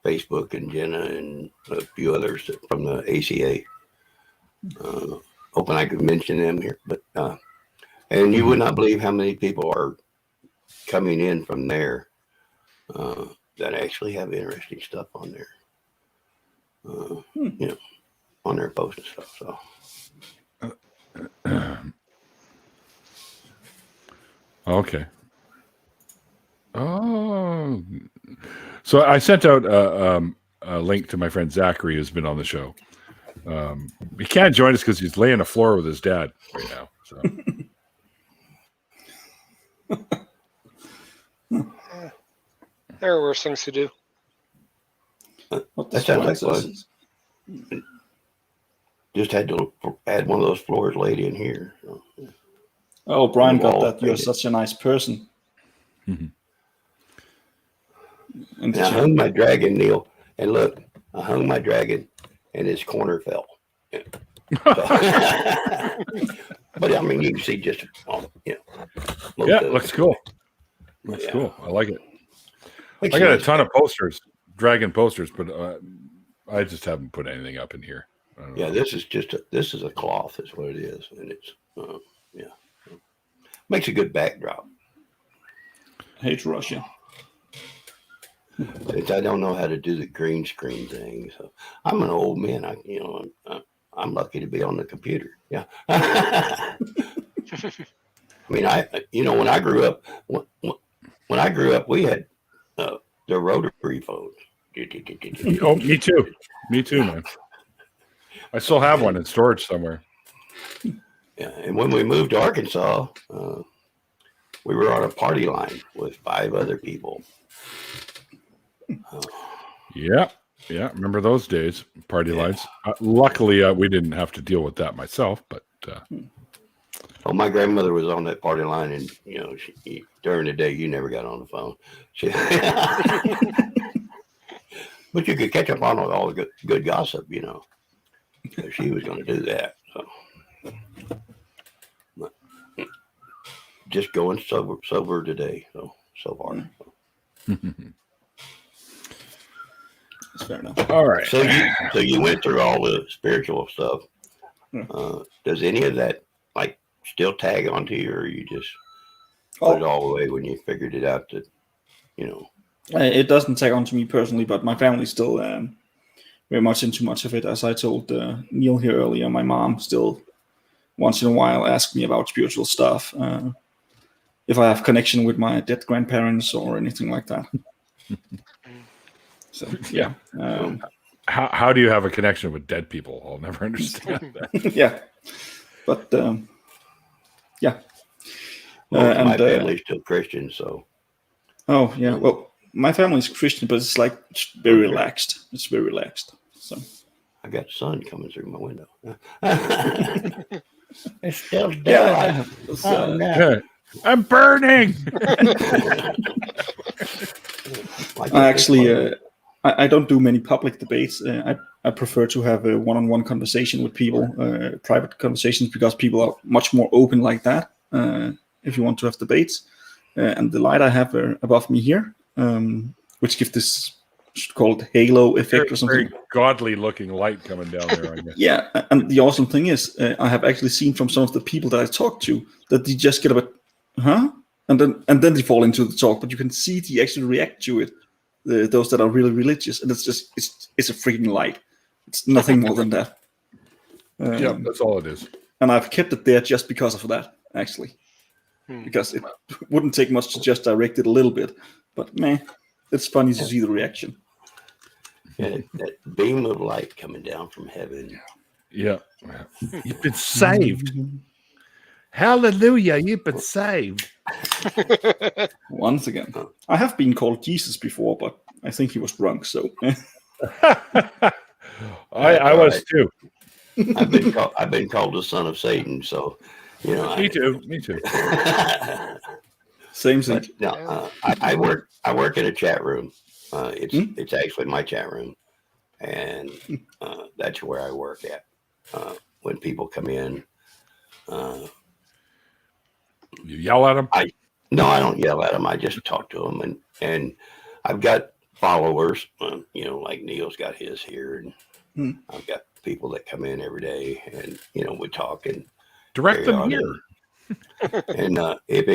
Facebook, and Jenna and a few others from the ACA. Hoping I could mention them here, but and you would not believe how many people are coming in from there that actually have interesting stuff on there. You know, on their posts and stuff. So Okay. Oh, so I sent out a link to my friend Zachary, who's been on the show. He can't join us because he's laying on the floor with his dad right now. So. There are worse things to do. What That sounds like fun. Just had to add one of those floors laid in here. Oh, Brian got Wall that. You're painted. such a nice person. Mhm. In the And I chat. hung my dragon, Neil, and look, I hung my dragon, and his corner fell. So- but I mean, you can see just, most Yeah, of it it. looks cool. Looks Yeah. cool. I like it. Makes I got a nice ton of posters, dragon posters, but I just haven't put anything up in here. I don't know. Yeah, this is a cloth, is what it is, and it's makes a good backdrop. Hate Russia. Since I don't know how to do the green screen thing, so I'm an old man. I'm lucky to be on the computer. Yeah. I mean, when I grew up, we had the rotary phones. Oh, me too. Me too, man. I still have one in storage somewhere. Yeah, and when we moved to Arkansas, we were on a party line with 5 other people. Yeah. Yeah. Remember those days, party lines. Luckily, we didn't have to deal with that myself, but Oh, my grandmother was on that party line, and during the day, you never got on the phone. But you could catch up on all the good gossip, So she was going to do that. So. But just going sober today, so far. That's fair enough. all right. So you went through all the spiritual stuff. Does any of that still tag onto you, or you just put it all away when you figured it out that It doesn't tag on to me personally, but my family's still very much into much of it. As I told Neil here earlier, my mom still once in a while asks me about spiritual stuff, if I have connection with my dead grandparents or anything like that. So yeah. How do you have a connection with dead people? I'll never understand that. Yeah, but yeah. my family's still Christian, so. Oh yeah, well, my family's Christian, but it's very relaxed. It's very relaxed. So I got sun coming through my window. It's still daylight. Yeah. I'm burning. I don't do many public debates. I prefer to have a one-on-one conversation with people, private conversations, because people are much more open like that. If you want to have debates, and the light I have above me here, which gives this, should call it halo effect or something. Very godly looking light coming down there, I guess. Yeah, and the awesome thing is, I have actually seen from some of the people that I talk to that they just get a bit, and then they fall into the talk, but you can see they actually react to it. Those that are really religious, and it's a freaking light. It's nothing more than that. Yeah, that's all it is. And I've kept it there just because of that, actually, because it wouldn't take much to just direct it a little bit. But man, it's funny to see the reaction. Yeah, that beam of light coming down from heaven. Yeah, you've been saved. Hallelujah, you've been saved. Once again, I have been called Jesus before, but I think he was drunk. So I was too. I've been called the son of Satan. So, Me too. Same thing. But, no, I work in a chat room. It's actually my chat room, and that's where I work at. When people come in, You yell at them? No, I don't yell at them. I just talk to them, and I've got followers. Like Neil's got his here, and I've got people that come in every day, and we talk and Direct them here. And how do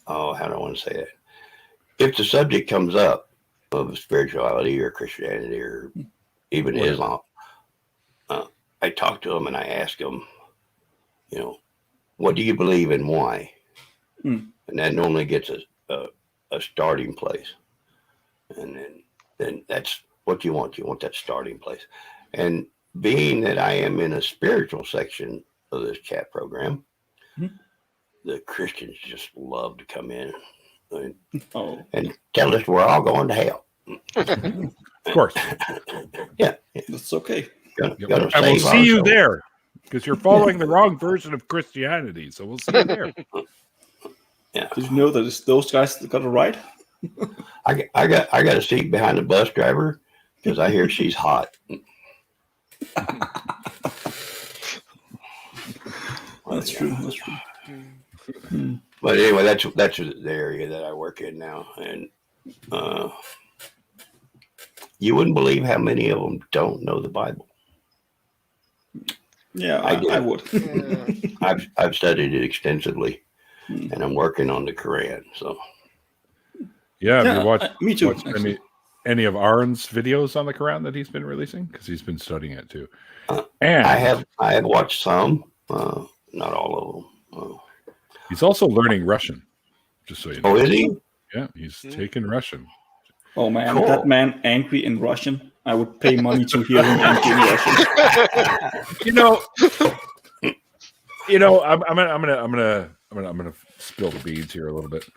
I want to say that? If the subject comes up of spirituality or Christianity or even Islam, I talk to them and I ask them, what do you believe and why? And that normally gets a starting place. and then that's what you want. You want that starting place. And being that I am in a spiritual section of this chat program, the Christians just love to come in and tell us we're all going to hell. Of course. Yeah, That's okay. I will see you there, because you're following the wrong version of Christianity. So we'll see you there. Yeah. Did you know that it's those guys that got it right? I got a seat behind the bus driver because I hear she's hot. That's true. That's true. But anyway, that's the area that I work in now, and you wouldn't believe how many of them don't know the Bible. Yeah, I would. I've studied it extensively, and I'm working on the Quran. So yeah, have you watched, me too. Watched any of Aaron's videos on the Quran that he's been releasing? Because he's been studying it too. And I have watched some, not all of them. He's also learning Russian, just so you know. Oh, is he? Yeah, he's taking Russian. Oh man, cool. That man angry in Russian. I would pay money to hear him angry in Russian. I'm gonna spill the beans here a little bit.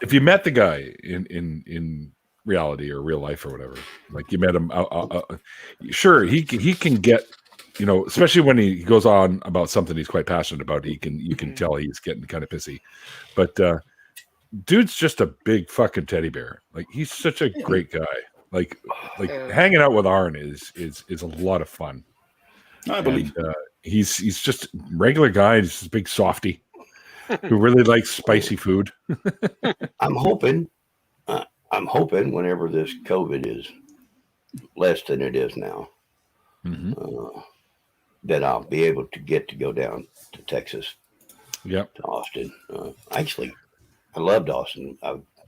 If you met the guy in reality or real life or whatever, like you met him, sure he can get, especially when he goes on about something he's quite passionate about. You can tell he's getting kind of pissy, but dude's just a big fucking teddy bear. Like he's such a great guy. Like hanging out with Aaron is a lot of fun. I believe he's just a regular guy. He's just a big softy who really likes spicy food. I'm hoping whenever this COVID is less than it is now, that I'll be able to go down to Texas. Yep. To Austin. Actually, I loved Austin.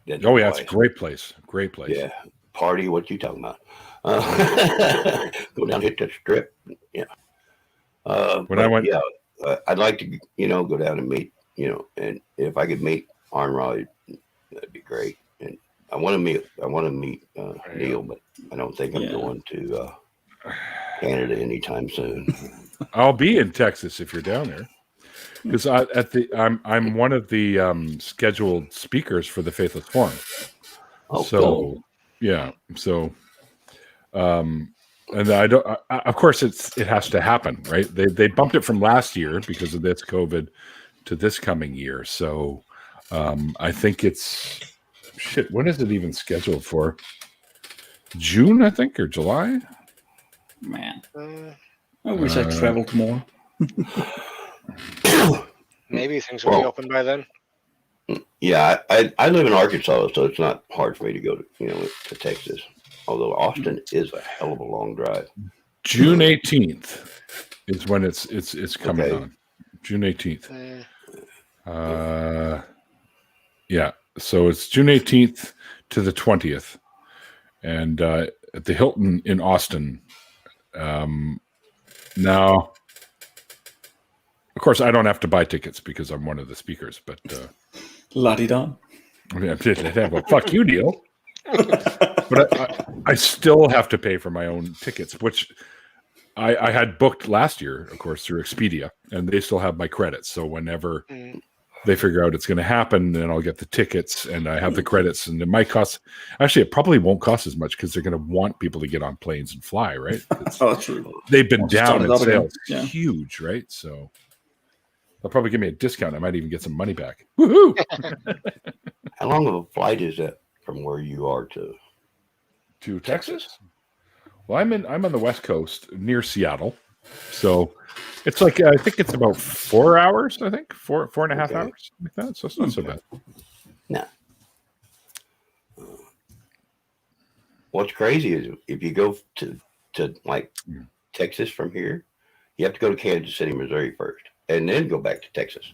It's a great place. Great place. Yeah. Party, what you talking about? Go down, hit the strip. Yeah. I'd like to, go down and meet, and if I could meet Arnrod, that'd be great. And I want to meet Neil, but I don't think I'm going to Canada anytime soon. I'll be in Texas if you're down there, because I'm one of the scheduled speakers for the Faithless Forum. Oh, so cool. Yeah, so. And I don't. Of course, it has to happen, right? They bumped it from last year because of this COVID to this coming year. So I think it's shit. When is it even scheduled for? June, I think, or July. Man, I wish I traveled more. Maybe things will be open by then. Yeah, I live in Arkansas, so it's not hard for me to go to Texas. Although Austin is a hell of a long drive. June 18th is when it's coming on. June 18th. Yeah. So it's June 18th to the 20th, and at the Hilton in Austin. Now, of course, I don't have to buy tickets because I'm one of the speakers. But la-di-da. Well, fuck you, Neil. But I still have to pay for my own tickets, which I had booked last year, of course, through Expedia, and they still have my credits. So whenever they figure out it's going to happen, then I'll get the tickets, and I have the credits, and it might cost. Actually, it probably won't cost as much because they're going to want people to get on planes and fly, right? That's true. They've been down in sales, huge, right? So they'll probably give me a discount. I might even get some money back. Woohoo! How long of a flight is that from where you are to Texas? Well, I'm on the West Coast near Seattle, so it's like I think it's about 4 hours. I think four and a half hours, like that. So it's not so bad. No. What's crazy is if you go to like Texas from here, you have to go to Kansas City, Missouri first, and then go back to Texas.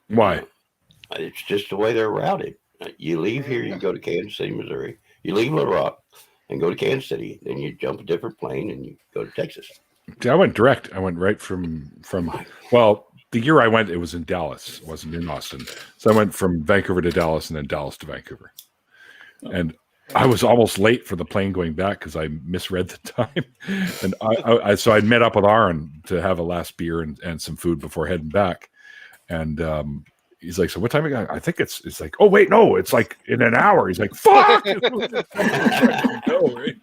Why? It's just the way they're routed. You leave here, you go to Kansas City, Missouri. You leave Little Rock and go to Kansas City. Then you jump a different plane and you go to Texas. I went direct. I went right from well, the year I went, it was in Dallas. It wasn't in Austin. So I went from Vancouver to Dallas and then Dallas to Vancouver. And I was almost late for the plane going back because I misread the time, and so I met up with Aaron to have a last beer and some food before heading back, and he's like, "So what time we got?" I think it's like, "Oh wait, no, it's like in an hour." He's like, "Fuck!" No, right?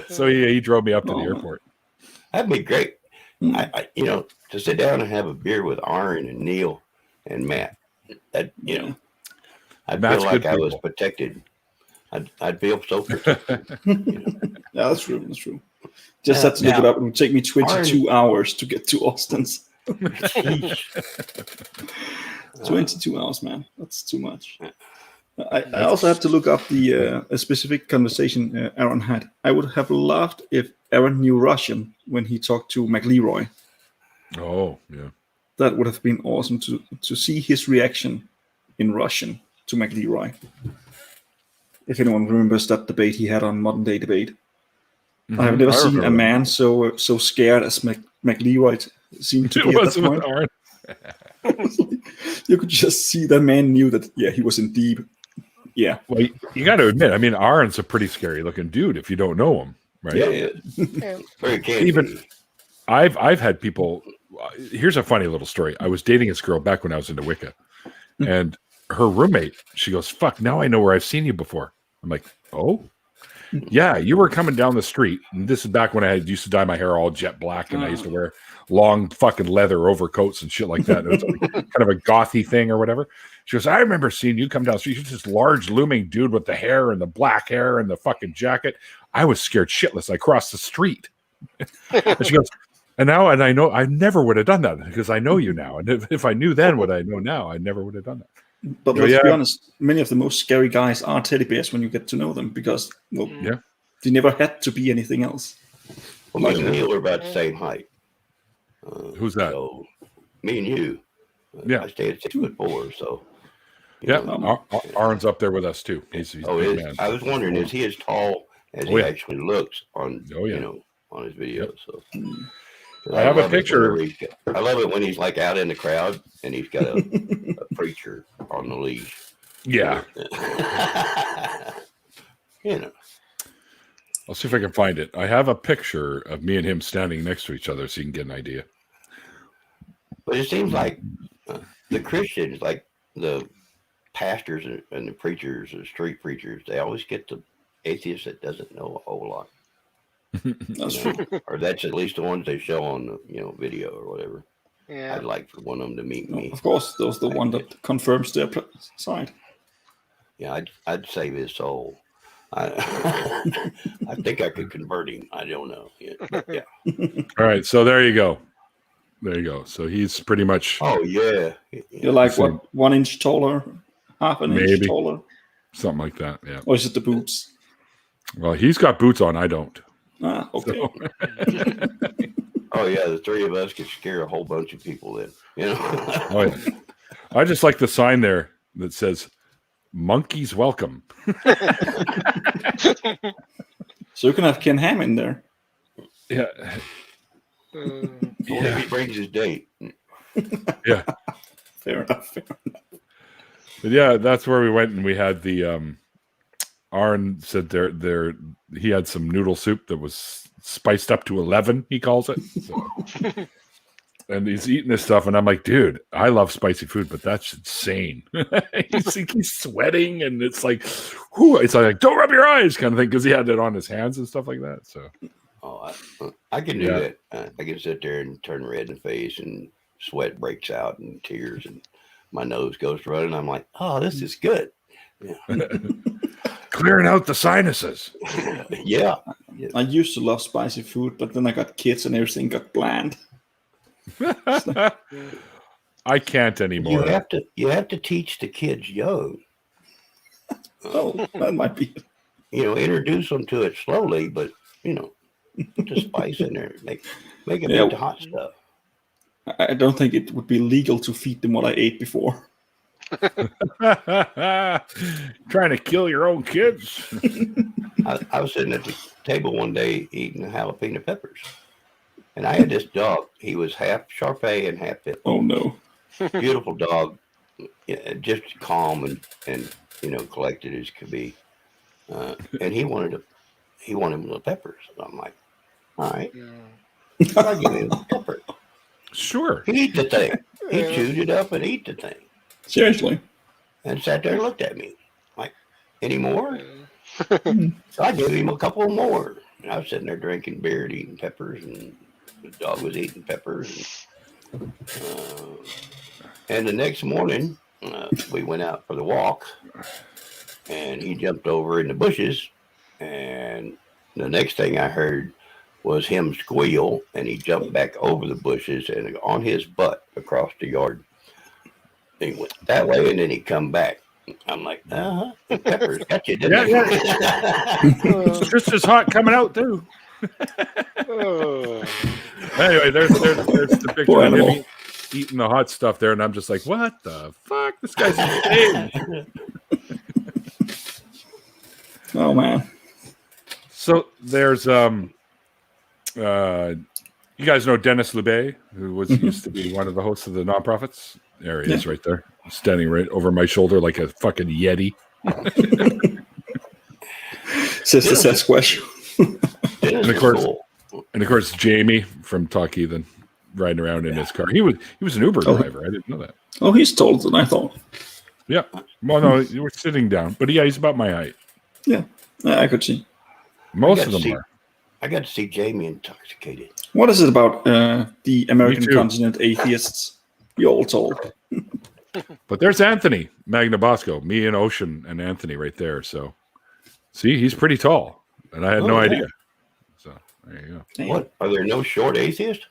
So he drove me up to the airport. That'd be great. I to sit down and have a beer with Aaron and Neil and Matt. That I'd Matt's feel like good I was people. protected. I'd feel so protected. Yeah, that's true. That's true. Just had to look it up. It would take me 22 hours to get to Austin's. 22 hours, man. That's too much. I also had to look up a specific conversation Aaron had. I would have loved if Aaron knew Russian when he talked to McLeroy. Oh, yeah. That would have been awesome to see his reaction in Russian to McLeroy. If anyone remembers that debate he had on Modern Day Debate. Mm-hmm. I have never seen a man so scared as McLeroy seemed to be at that point. You could just see that man knew that, he was in deep. Yeah. Well, you got to admit, I mean, Aaron's a pretty scary looking dude if you don't know him, right? Yeah. Very candy. Even I've had people. Here's a funny little story. I was dating this girl back when I was into Wicca, and her roommate, she goes, "Fuck, now I know where I've seen you before." I'm like, "Oh, yeah, you were coming down the street." And this is back when I used to dye my hair all jet black, and I used to wear long fucking leather overcoats and shit like that. It was like kind of a gothy thing or whatever. She goes, "I remember seeing you come down the street. You're this large looming dude with the hair and the black hair and the fucking jacket." I was scared shitless. I crossed the street. And she goes, and I know I never would have done that because I know you now. And if I knew then what I know now, I never would have done that. But let's be honest, many of the most scary guys are teddy bears when you get to know them because, they never had to be anything else. Well, me and Neil are about the same height. Who's that? So, me and you. I stay at 6'4", so. Aaron's up there with us too. He's a big man. I was wondering, is he as tall as he actually looks on, on his videos? So. I have a picture. I love it when he's like out in the crowd and he's got a preacher on the leash. Yeah. I'll see if I can find it. I have a picture of me and him standing next to each other so you can get an idea. But it seems like the Christians, like the pastors and the preachers, the street preachers, they always get the atheist that doesn't know a whole lot. That's true. Or that's at least the ones they show on the video or whatever. Yeah. I'd like for one of them to meet me. Of course, those the one that confirms their side. Yeah, I'd save his soul. I think I could convert him. I don't know. Yeah. All right, so there you go. There you go. So he's pretty much. Oh yeah. You're like what, 1 inch taller, half an inch taller, something like that. Yeah. Or is it the boots? Well, he's got boots on. I don't. Ah, okay. So. Oh yeah, the three of us could scare a whole bunch of people then. Oh, yeah. I just like the sign there that says "Monkeys Welcome." So you can have Ken Ham in there. Yeah. Only if he brings his date. Yeah. Fair enough. But yeah, that's where we went, and we had the Aaron said there he had some noodle soup that was spiced up to 11, he calls it. So. And he's eating this stuff, and I'm like, dude, I love spicy food, but that's insane. he's sweating, and it's like, whew, it's like, don't rub your eyes kind of thing, because he had it on his hands and stuff like that. So, I can do that. I can sit there and turn red in the face, and sweat breaks out, and tears, and my nose goes running. I'm like, oh, this is good. Yeah. Clearing out the sinuses. Yeah. I used to love spicy food, but then I got kids, and everything got bland. I can't anymore. You have to teach the kids young. Oh, that might be it. Introduce them to it slowly, but put the spice in there, make it into hot stuff. I don't think it would be legal to feed them what I ate before. Trying to kill your own kids. I was sitting at the table one day eating jalapeno peppers. And I had this dog. He was half Shar-Pei and half pit bull. Oh, no. Beautiful dog. Just calm and collected as could be. and he wanted the peppers. So I'm like, all right, Yeah. I'll give him the pepper. Sure. He eat the thing. He chewed it up and ate the thing, Seriously. and sat there and looked at me like, any more? Yeah. So I gave him a couple more. And I was sitting there drinking beer and eating peppers, and the dog was eating peppers. And the next morning, we went out for the walk, and he jumped over in the bushes. And the next thing I heard was him squeal, and he jumped back over the bushes and on his butt across the yard. He went that way, and then he come back. I'm like, peppers got you, didn't Yeah, they? It's just as hot coming out too. Oh. Anyway, there's the picture Poor of him animal. eating the hot stuff there, and I'm just like, what the fuck? This guy's insane. Oh man. So there's you guys know Dennis Lubay, who used to be one of the hosts of the Nonprofits. There he is, right there, standing right over my shoulder like a fucking yeti. Says the Sasquatch. And of course, Jamie from Talk Heathen riding around in his car. He was an Uber driver. I didn't know that. Oh, he's taller than I thought. Yeah. Well, no, you were sitting down, but yeah, he's about my height. Yeah, I could see. Most of them are. I got to see Jamie intoxicated. What is it about the American too. continent atheists? You all told. But there's Anthony Magnabosco, me and Ocean and Anthony right there. So, see, he's pretty tall, and I had no idea. So there you go. Damn. What? Are there no short atheists?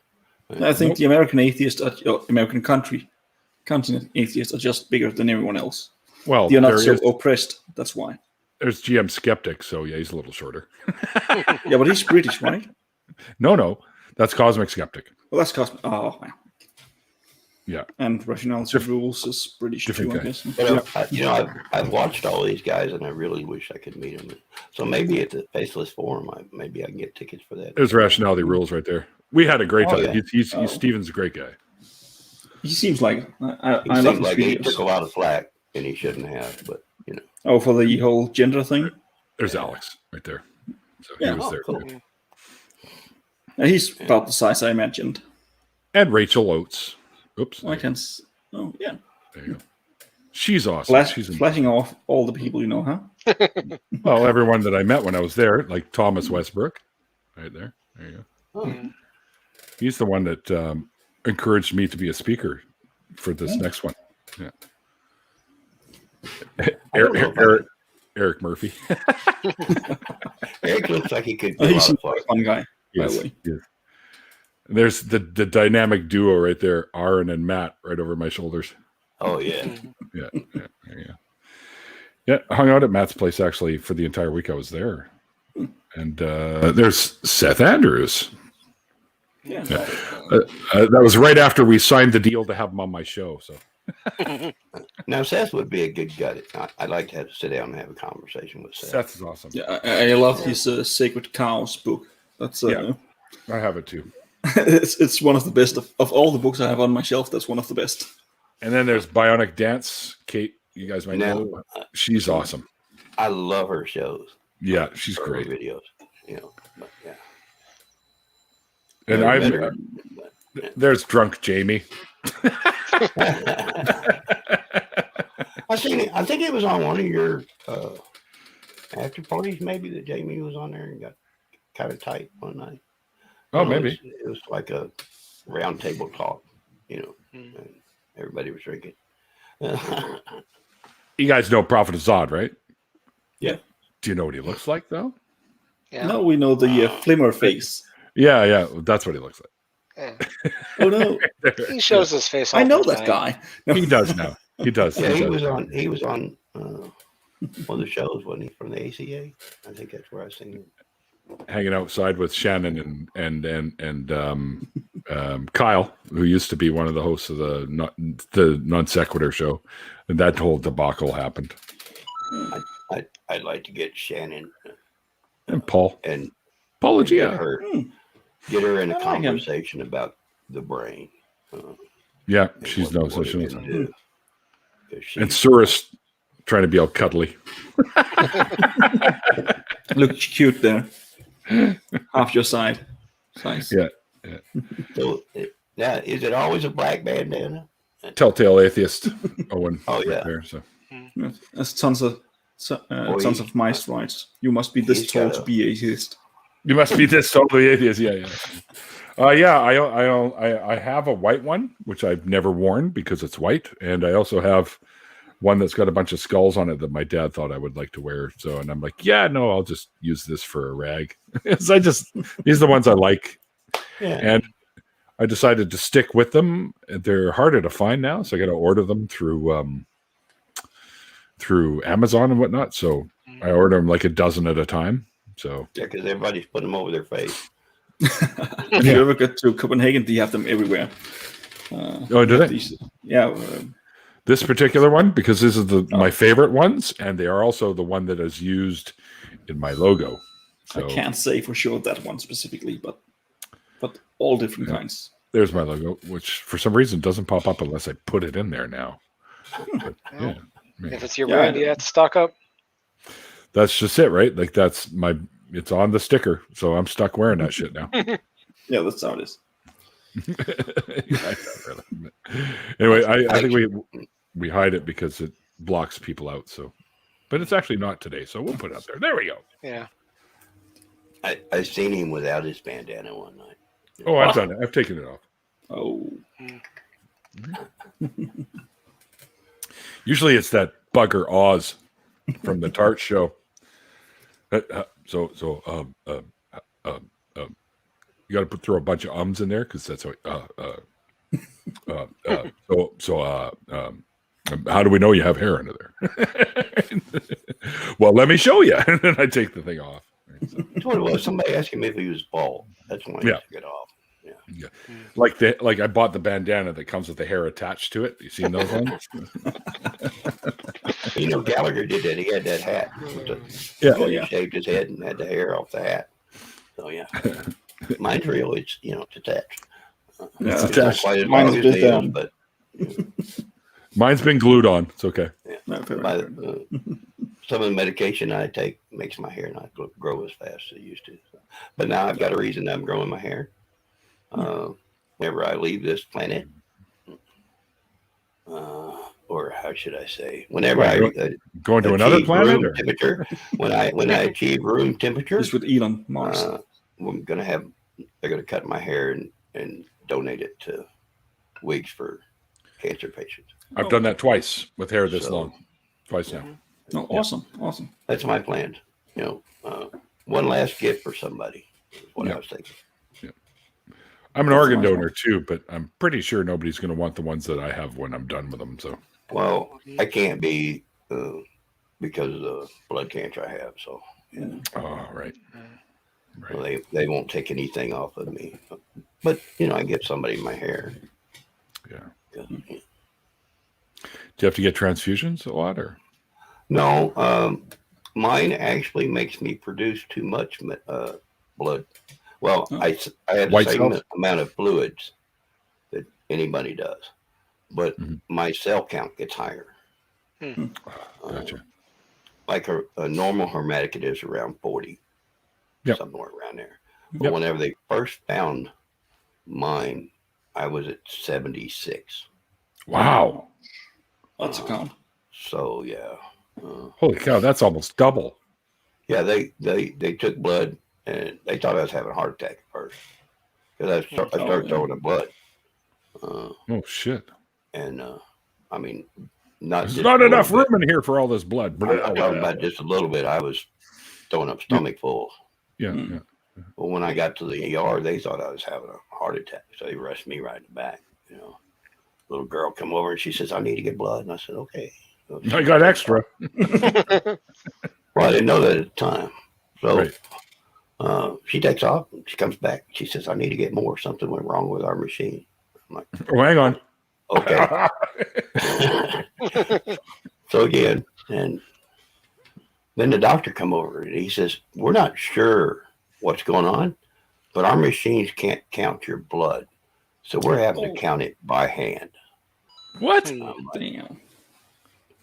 I think the American atheists, American continent atheists, are just bigger than everyone else. Well, They're not there so is- oppressed. That's why. there's GM Skeptic, so yeah, he's a little shorter. Yeah, but he's British, right? No, that's Cosmic Skeptic. Well, that's cosmic. Oh, wow. Yeah. And Rationality Rules is British different too, I guy. guess. But I've watched all these guys, and I really wish I could meet them. So maybe at the Faceless Forum, maybe I can get tickets for that. There's Rationality Rules right there. We had a great time. Yeah. He's Steven's a great guy. He seems like I He love seemed his like he videos. took a lot of flack, and he shouldn't have. But Oh, for the whole gender thing. There's Alex right there. So Yeah. he was there. cool. too. He's about the size I imagined. And Rachel Oates. Oops. I can. Oh, yeah. There you go. She's awesome. She's Flashing off all the people you know, huh? well, everyone that I met when I was there, like Thomas Westbrook, right there. There you go. Oh. He's the one that encouraged me to be a speaker for this next one. Yeah. Eric Murphy. Eric looks like he could. He Get a lot seems of like fun. a fun guy, by Yes, the way. yes. There's the dynamic duo right there, Aaron and Matt, right over my shoulders. Oh yeah. Yeah, there you go. Yeah, hung out at Matt's place actually for the entire week I was there. And there's Seth Andrews. Yeah. That was right after we signed the deal to have him on my show. So Now Seth would be a good guy. I'd like to sit down and have a conversation with Seth. Seth is awesome. Yeah, I love his Sacred Cows book. That's Yeah. I have it too. it's one of the best of all the books I have on my shelf. That's one of the best. And then there's Bionic Dance. Kate, you guys might Now, know. She's awesome. I love her shows. Yeah, she's Her great. videos. But yeah. And Never met I'm her, but, there's Drunk Jamie. I seen it. I think it was on one of your after parties, maybe that Jamie was on there and got kind of tight one night. Oh, You know, maybe. it was like a round table talk, and everybody was drinking. You guys know Prophet Azad, right? Yeah. Do you know what he looks like, though? Yeah. Now we know the Flimmer face. Yeah, that's what he looks like. Yeah. Oh no, He shows his face. All I know the that time. guy. He does now. He does. Yeah, He he does. was on one of the shows, wasn't he, from the ACA? I think that's where I seen him. Hanging outside with Shannon and Kyle, who used to be one of the hosts of the Non Sequitur show, and that whole debacle happened. I'd like to get Shannon And Paul, and Apologia. get her in a I like him. conversation about the brain. Yeah, and she what- knows. what She it knows. can do. 'Cause And she's Surus trying to be all cuddly. Look cute there. Half your size. Yeah. So now, is it always a black bandana? Telltale Atheist. Owen. Oh, yeah. There, so. There's tons of mice rights. You must be this tall to be atheist. You must be this totally atheist. Yeah. I have a white one, which I've never worn because it's white. And I also have one that's got a bunch of skulls on it that my dad thought I would like to wear. So, and I'm like, yeah, no, I'll just use this for a rag. So these are the ones I like. Yeah. And I decided to stick with them. They're harder to find now. So I got to order them through Amazon and whatnot. So I order them like a dozen at a time. So Yeah, because everybody's putting them over their face. If you ever get to Copenhagen, they have them everywhere. do they? Yeah. This particular one, because this is my favorite ones, and they are also the one that is used in my logo. So I can't say for sure that one specifically, but all different kinds. there's my logo, which for some reason doesn't pop up unless I put it in there now. But, yeah, If it's your brand, you have to stock up. that's just it, right? Like it's on the sticker, so I'm stuck wearing that shit now. Yeah, that's how it is. Anyway, I think we hide it because it blocks people out. So, but it's actually not today, so we'll put it up there. There we go. Yeah. I seen him without his bandana one night. Oh, I've done it. I've taken it off. Oh. Usually, it's that bugger Oz from the Tart show. You got to throw a bunch of ums in there because that's how do we know you have hair under there? Well, let me show you. And then I take the thing off. So, That's what it was. Somebody asked him if he was bald. That's when I used to get off. Yeah. like I bought the bandana that comes with the hair attached to it. You seen those ones? You know, Gallagher did that. He had that hat. He shaved his head and had the hair off the hat. So yeah, mine's real. It's it's attached. Yeah, It's not quite as mine's long as bit his, down. but Mine's been glued on. It's okay. some of the medication I take makes my hair not grow as fast as it used to. But now I've got a reason I'm growing my hair. Whenever I leave this planet, or how should I say, whenever I going to another planet, or? Temperature, when I achieve room temperature, Just with Elon Musk. they're gonna cut my hair and donate it to wigs for cancer patients. I've done that twice with hair this long, twice now. Oh, awesome. That's my plan. One last gift for somebody is what I was thinking. I'm an organ donor too, but I'm pretty sure nobody's going to want the ones that I have when I'm done with them. So, well, I can't be because of the blood cancer I have. So, oh, right. So they won't take anything off of me. But I get somebody my hair. Yeah. Do you have to get transfusions a lot, or? No, mine actually makes me produce too much blood. Well, I have the same amount of fluids that anybody does, but my cell count gets higher. Gotcha. Like a normal hermetic, it is around 40, somewhere around there. But whenever they first found mine, I was at 76. Wow. That's a count. So, yeah. Holy cow, that's almost double. Yeah, they took blood. And they thought I was having a heart attack at first because I started throwing the blood. Oh shit! And I mean, there's not enough room in here for all this blood. I'm talking about just a little bit. I was throwing up stomach full. Yeah. But when I got to the ER, they thought I was having a heart attack, so they rushed me right in the back. Little girl come over and she says, "I need to get blood," and I said, "Okay." I got extra. Well, I didn't know that at the time, so. Right. She takes off. She comes back. She says, "I need to get more. Something went wrong with our machine." I'm like, "Oh, hang on." Okay. So again, and then the doctor come over and he says, "We're not sure what's going on, but our machines can't count your blood, so we're having to count it by hand." What? Damn.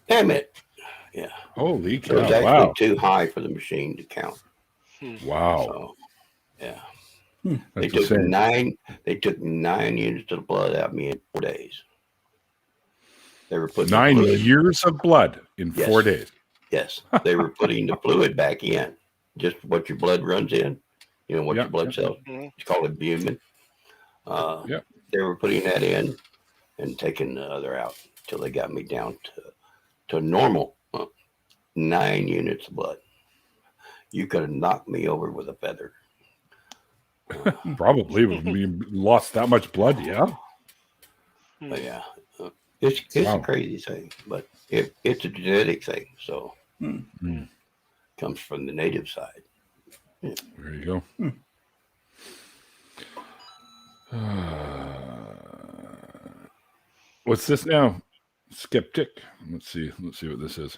Damn it! Yeah. Holy It was cow! actually Wow! too high for the machine to count. Wow! So, yeah. That's They took insane. 9 units of blood out of me in 4 days. They were putting 9 the fluid, years of blood in Yes. 4 days. yes, they were putting the fluid back in, just what your blood runs in. You know what Yeah, your blood cells. It's called albumin. Yeah. They were putting that in and taking the other out till they got me down to normal 9 units of blood. You could have knocked me over with a feather. Probably we lost that much blood. Yeah. But yeah, it's Wow. a crazy thing, but it's a genetic thing, so comes from the native side. There you go. What's this now? Skeptic. Let's see what this is.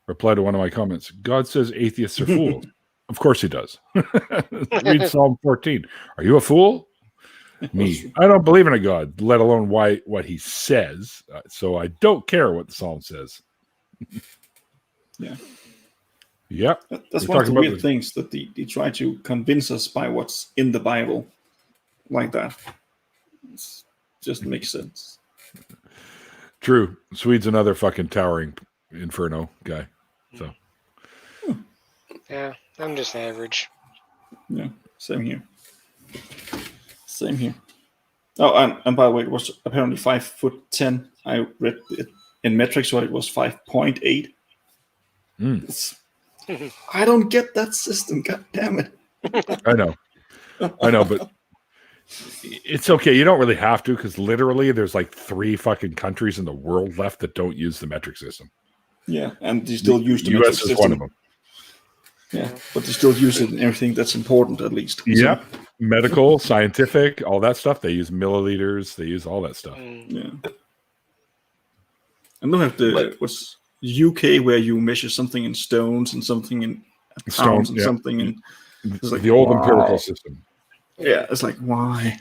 Reply to one of my comments. God says atheists are fools. Of course he does. Read Psalm 14. Are you a fool? Me. I don't believe in a God, let alone what he says. So I don't care what the Psalm says. Yeah. Yep. That's We're one of talking the about weird things that they try to convince us by what's in the Bible, like that. It just makes sense. True. Swede's another fucking towering inferno guy. So Yeah, I'm just average. Yeah, same here. Same here. Oh, and by the way, it was apparently 5'10". I read it in metric, so it was 5.8. I don't get that system. God damn it! I know, but it's okay. You don't really have to, because literally there's like 3 fucking countries in the world left that don't use the metric system. Yeah, and they still use the metric US is system. one of them. Yeah, but they still use it in everything that's important, at least. Yep. Medical, scientific, all that stuff. They use milliliters. They use all that stuff. Yeah. And don't have what's UK where you measure something in stones and something in pounds and something in like, the old empirical system. Yeah, it's like, why?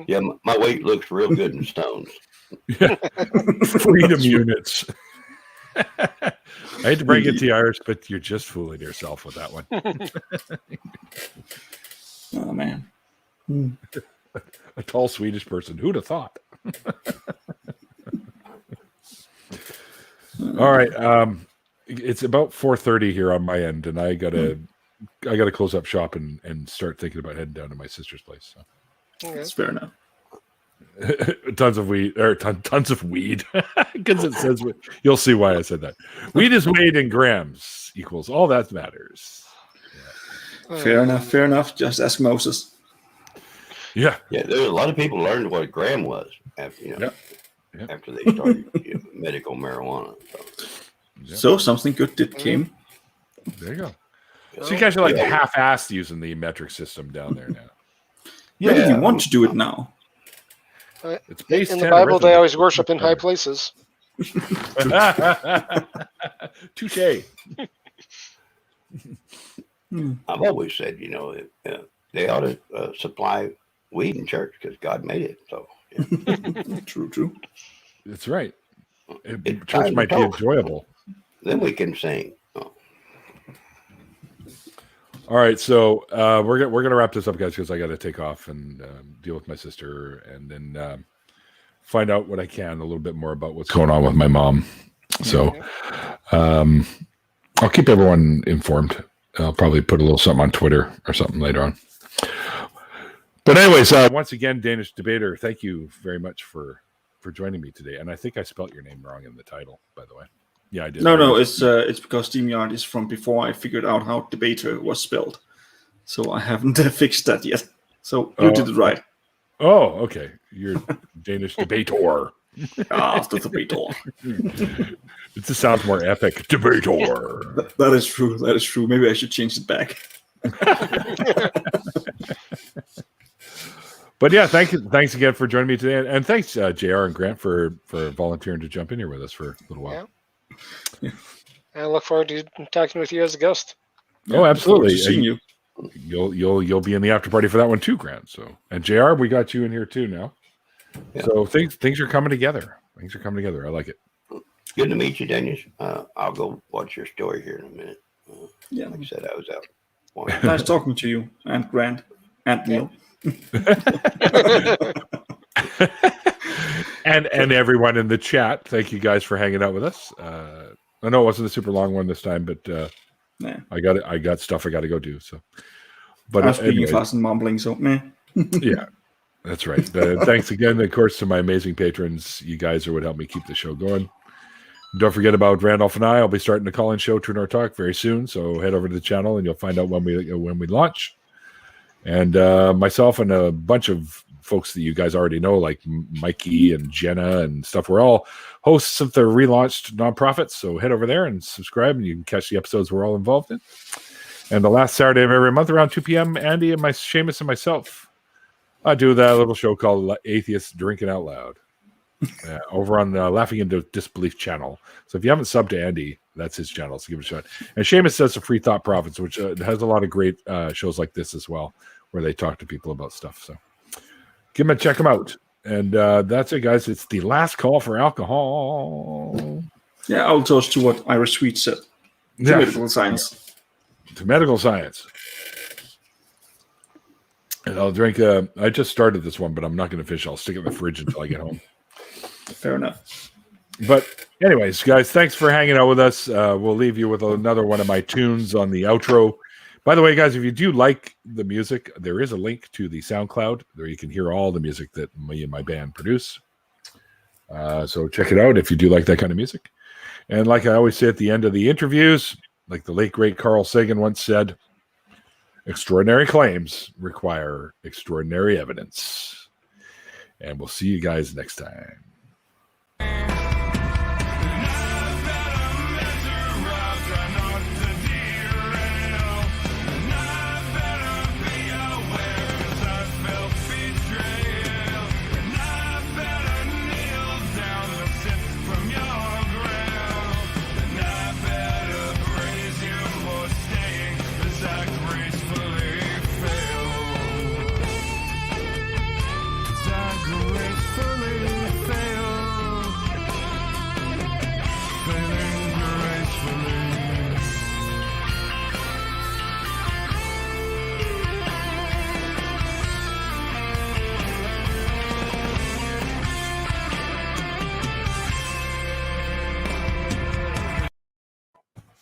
Yeah, my weight looks real good in stones. Yeah. Freedom units. I hate to break it to you, Irish, but you're just fooling yourself with that one. Oh, man. A tall Swedish person. Who'd have thought? All right. It's about 4:30 here on my end, and I gotta close up shop and start thinking about heading down to my sister's place. So. That's fair enough. Tons of weed, because it says you'll see why I said that. Weed is weighed in grams equals all that matters. Yeah. Fair enough. Just ask Moses. Yeah. There's a lot of people learned what a gram was after after they started medical marijuana. So something good came. There you go. So you guys are like half-assed using the metric system down there now. Maybe you want to do it now. It's based in the Bible, they always worship in high places. Touche. I've always said, they ought to supply weed in church because God made it. So True. That's right. Church might be enjoyable. Then we can sing. All right, so we're gonna wrap this up, guys, because I got to take off and deal with my sister, and then find out what I can a little bit more about what's going on with my mom. So I'll keep everyone informed. I'll probably put a little something on Twitter or something later on. But anyways, once again, Danish Debater, thank you very much for joining me today. And I think I spelt your name wrong in the title, by the way. Yeah, I did. No, it's because SteamYard is from before I figured out how debater was spelled. So I haven't fixed that yet. So you did it right. Oh, okay. You're Danish Debator. After debator. It just sounds more epic. Debator. That is true. Maybe I should change it back. But yeah, thanks again for joining me today, and thanks JR and Grant for volunteering to jump in here with us for a little while. Yeah. I look forward to talking with you as a ghost. Oh, absolutely. Seeing you. You'll be in the after party for that one too, Grant. So, and JR, we got you in here too now. Yeah. So things are coming together. I like it. Good to meet you, Danish. I'll go watch your story here in a minute. Yeah. Like I said, I was out. Nice talking to you, and Grant, and Neil. and everyone in the chat, thank you guys for hanging out with us. I know it wasn't a super long one this time, but Yeah. I got stuff I got to go do. So, I was speaking anyway, fast and mumbling, so meh. yeah, that's right. Thanks again, of course, to my amazing patrons. You guys are what helped me keep the show going. Don't forget about Randolph and I. I'll be starting the call-in show, True North Talk, very soon. So head over to the channel and you'll find out when we launch. And myself and a bunch of folks that you guys already know, like Mikey and Jenna and stuff, we're all hosts of the relaunched nonprofits. So head over there and subscribe, and you can catch the episodes we're all involved in. And the last Saturday of every month around 2 p.m., Andy and Seamus and myself, I do that little show called Atheist Drinking Out Loud. Over on the Laughing into Disbelief channel. So if you haven't subbed to Andy, that's his channel, so give it a shot. And Seamus does the Free Thought Profits, which has a lot of great shows like this as well, where they talk to people about stuff. So give them a check them out. And that's it, guys. It's the last call for alcohol. Yeah, I'll toast to what Irish Sweet said. To medical science. To medical science. And I'll drink I just started this one, but I'm not going to finish. I'll stick it in the fridge until I get home. Fair enough. But anyways, guys, thanks for hanging out with us. We'll leave you with another one of my tunes on the outro. By the way, guys, if you do like the music, there is a link to the SoundCloud. There you can hear all the music that me and my band produce. So check it out if you do like that kind of music. And like I always say at the end of the interviews, like the late, great Carl Sagan once said, extraordinary claims require extraordinary evidence. And we'll see you guys next time.